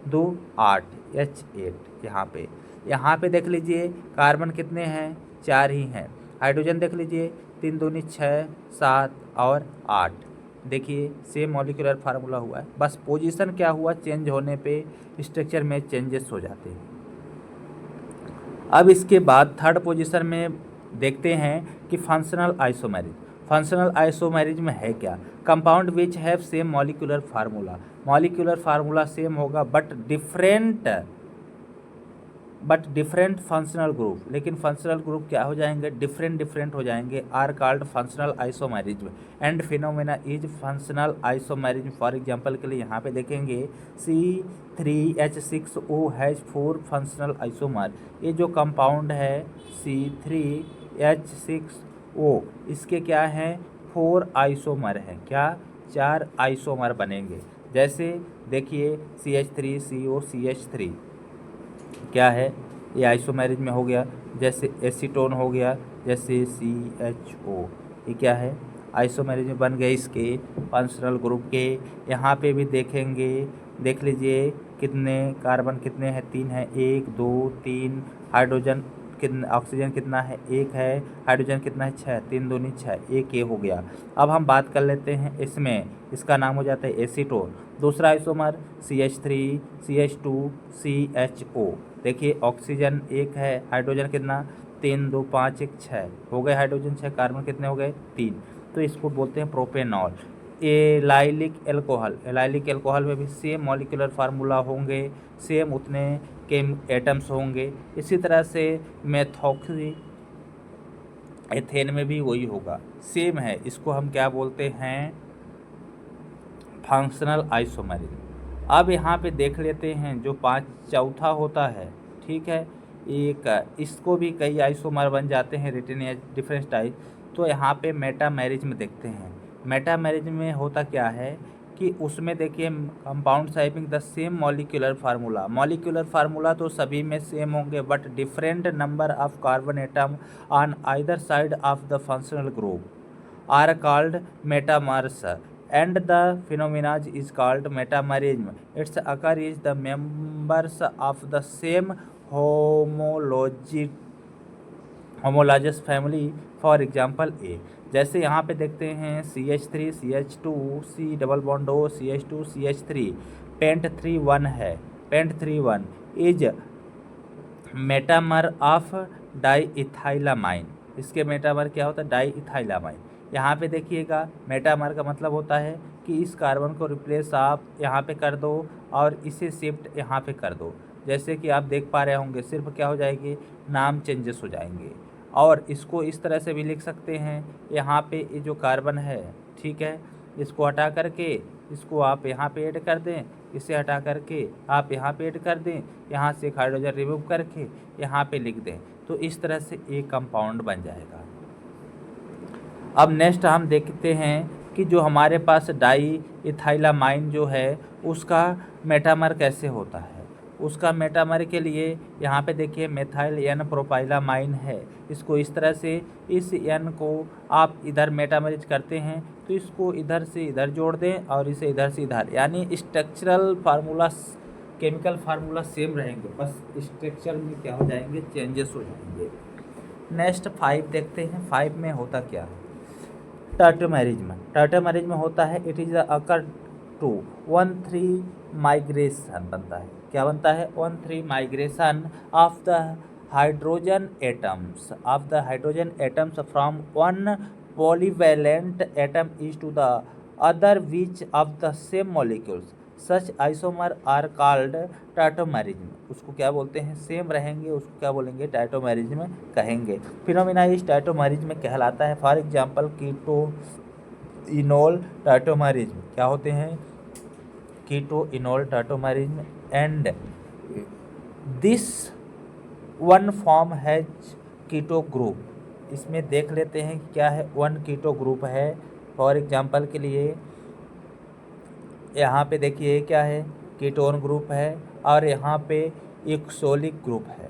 2 8, H8। यहाँ पे देख लीजिए कार्बन कितने हैं? 4 ही हैं। हाइड्रोजन देख लीजिए 3 दूनी 6 7 और 8। देखिए सेम मॉलिक्यूलर फार्मूला हुआ है, बस पोजीशन क्या हुआ? चेंज होने पे स्ट्रक्चर में चेंजेस हो जाते हैं। अब इसके बाद थर्ड पोजीशन में देखते हैं कि फंक्शनल आइसोमेरिज्म। फंक्शनल आइसोमेरिज्म है क्या? Compound which have same molecular formula. Molecular formula same होगा बट डिफरेंट फंक्शनल ग्रुप। लेकिन फंक्शनल ग्रुप क्या हो जाएंगे? डिफरेंट हो जाएंगे, are called functional isomerism and phenomena is functional isomerism. For example के लिए यहाँ पे देखेंगे C3H6O हैज 4 फंक्शनल आइसोमर। ये जो कंपाउंड है C3H6O, इसके क्या हैं? 4 आइसोमर हैं। क्या? 4 आइसोमर बनेंगे। जैसे देखिए CH3CO CH3 क्या है? ये आइसोमेरिज्म में हो गया। जैसे एसीटोन हो गया, जैसे CHO, ये क्या है? आइसोमेरिज्म बन गए इसके फंक्शनल ग्रुप के। यहाँ पे भी देखेंगे, देख लीजिए कितने कार्बन कितने हैं, 3 है, 1 2 3। हाइड्रोजन कितना, ऑक्सीजन कितना है, 1 है। हाइड्रोजन कितना है, 6, 3 दूनी 6, एक ये हो गया। अब हम बात कर लेते हैं इसमें, इसका नाम हो जाता है एसीटोन। दूसरा आइसोमर CH3 CH2 CHO। देखिए ऑक्सीजन 1 है, हाइड्रोजन कितना, 3 2 5 1 6 हो गए, हाइड्रोजन 6, कार्बन कितने हो गए, 3। तो इसको बोलते हैं propanol. Allylic alcohol, allylic alcohol में भी सेम मॉलिक्यूलर फार्मूला होंगे, सेम उतने केम एटम्स होंगे। इसी तरह से मेथॉक्सी एथेन में भी वही होगा, सेम है। इसको हम क्या बोलते हैं, फंक्शनल आइसोमरिज्म। अब यहाँ पे देख लेते हैं जो चौथा होता है, ठीक है, एक इसको भी कई आइसोमर बन जाते हैं रिटन एज डिफरेंट टाइप। तो यहाँ पे मेटामेरिज्म देखते हैं। मेटामेरिज्म में होता क्या है कि उसमें देखिए compounds having the same molecular formula. Molecular formula तो सभी में सेम होंगे, but different number of carbon atom on either side of the functional group are called metamers and the phenomena is called metamerism. Its occur is the members of the same homologous family. For example A, जैसे यहाँ पे देखते हैं CH3 CH2 C double bond O CH2 CH3 pent 3 1 है, pent 3 1 is metamer of diethylamine. इसके metamer क्या होता है, डाईइथाइलामाइन। यहाँ पे देखिएगा मेटामर का मतलब होता है कि इस कार्बन को रिप्लेस आप यहाँ पे कर दो और इसे शिफ्ट यहाँ पे कर दो। जैसे कि आप देख पा रहे होंगे, सिर्फ क्या हो जाएगी, नाम चेंजेस हो जाएंगे। और इसको इस तरह से भी लिख सकते हैं, यहाँ पे ये जो कार्बन है, ठीक है, इसको हटा करके इसको आप यहाँ पे ऐड कर दें, इसे हटा करके आप यहाँ पे ऐड कर दें, यहाँ से एक हाइड्रोजन रिमूव करके यहाँ पे लिख दें, तो इस तरह से एक कंपाउंड बन जाएगा। अब नेक्स्ट हम देखते हैं कि जो हमारे पास डाईइथाइलामाइन जो है उसका मेटामर कैसे होता है। उसका मेटामर के लिए यहाँ पे देखिए मेथाइल N प्रोपाइलामाइन है। इसको इस तरह से, इस N को आप इधर मेटामराइज करते हैं तो इसको इधर से इधर जोड़ दें और इसे इधर से इधर, यानी structural formula chemical formula same रहेंगे, बस स्ट्रक्चर में क्या हो जाएंगे, चेंजेस हो जाएंगे। नेक्स्ट 5 देखते हैं। 5 में होता क्या है, टाटोमेरिज्म। टाटोमेरिज्म होता है, it is occur to 1,3 migration बनता है। क्या बनता है, 1,3 migration of the hydrogen atoms from one polyvalent atom is to the other which of the same molecules such isomer are called tautomerism. उसको क्या बोलते हैं, सेम रहेंगे, उसको क्या बोलेंगे, टाटोमेरिज्म कहेंगे। फिनोमिना इस टाटोमेरिज्म कहलाता है। For example keto enol tautomerism क्या होते हैं, keto enol tautomerism. And this one form has keto group. इसमें देख लेते हैं क्या है, 1 कीटो ग्रुप है। फॉर एग्जांपल के लिए यहाँ पे देखिए क्या है, कीटोन ग्रुप है और यहाँ पे एक्सोलिक ग्रुप है।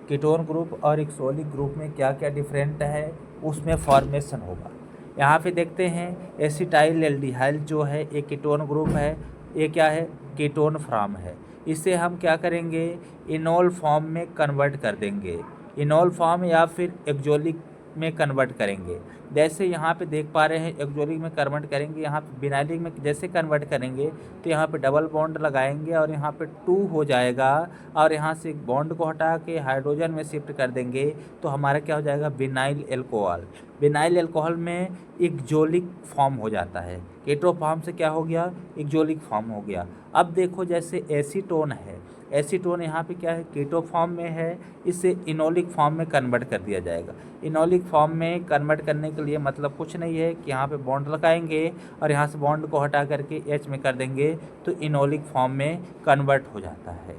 कीटोन ग्रुप और एक्सोलिक ग्रुप में क्या क्या डिफरेंट है, उसमें फॉर्मेशन होगा। यहाँ पे देखते हैं एसिटाइल एल्डिहाइड जो है एक कीटोन ग्रुप है, ये क्या है, कीटोन फॉर्म है। इसे हम क्या करेंगे, इनोल फॉर्म में कन्वर्ट कर देंगे, इनोल फॉर्म या फिर एक्सोलिक में कन्वर्ट करेंगे। जैसे यहाँ पे देख पा रहे हैं एक्सोलिक में कन्वर्ट करेंगे, यहाँ पे विनाइलिक में जैसे कन्वर्ट करेंगे तो यहाँ पे डबल बॉन्ड लगाएंगे और यहाँ पे 2 हो जाएगा और यहाँ से एक बॉन्ड को हटा के हाइड्रोजन में शिफ्ट कर देंगे तो हमारा क्या हो जाएगा, विनाइल एल्कोहल। विनाइल एल्कोहल में एक्सोलिक फॉर्म हो जाता है, कीटो फॉर्म से क्या हो गया, एक्सोलिक फॉर्म हो गया। अब देखो जैसे एसीटोन है, एसीटोन यहाँ पे क्या है, कीटो फॉर्म में है, इसे इनोलिक फॉर्म में कन्वर्ट कर दिया जाएगा। इनोलिक फॉर्म में कन्वर्ट करने के लिए मतलब कुछ नहीं है कि यहाँ पे बॉन्ड लगाएंगे और यहाँ से बॉन्ड को हटा करके H में कर देंगे तो इनोलिक फॉर्म में कन्वर्ट हो जाता है।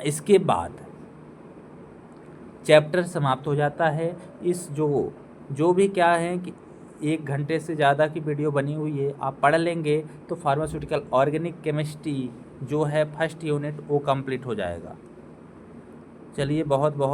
इसके बाद चैप्टर समाप्त हो जाता है। इस जो भी क्या है कि 1 घंटे से ज़्यादा की वीडियो बनी हुई है, आप पढ़ लेंगे तो फार्मास्यूटिकल ऑर्गेनिक केमिस्ट्री जो है फर्स्ट यूनिट वो कंप्लीट हो जाएगा। चलिए बहुत बहुत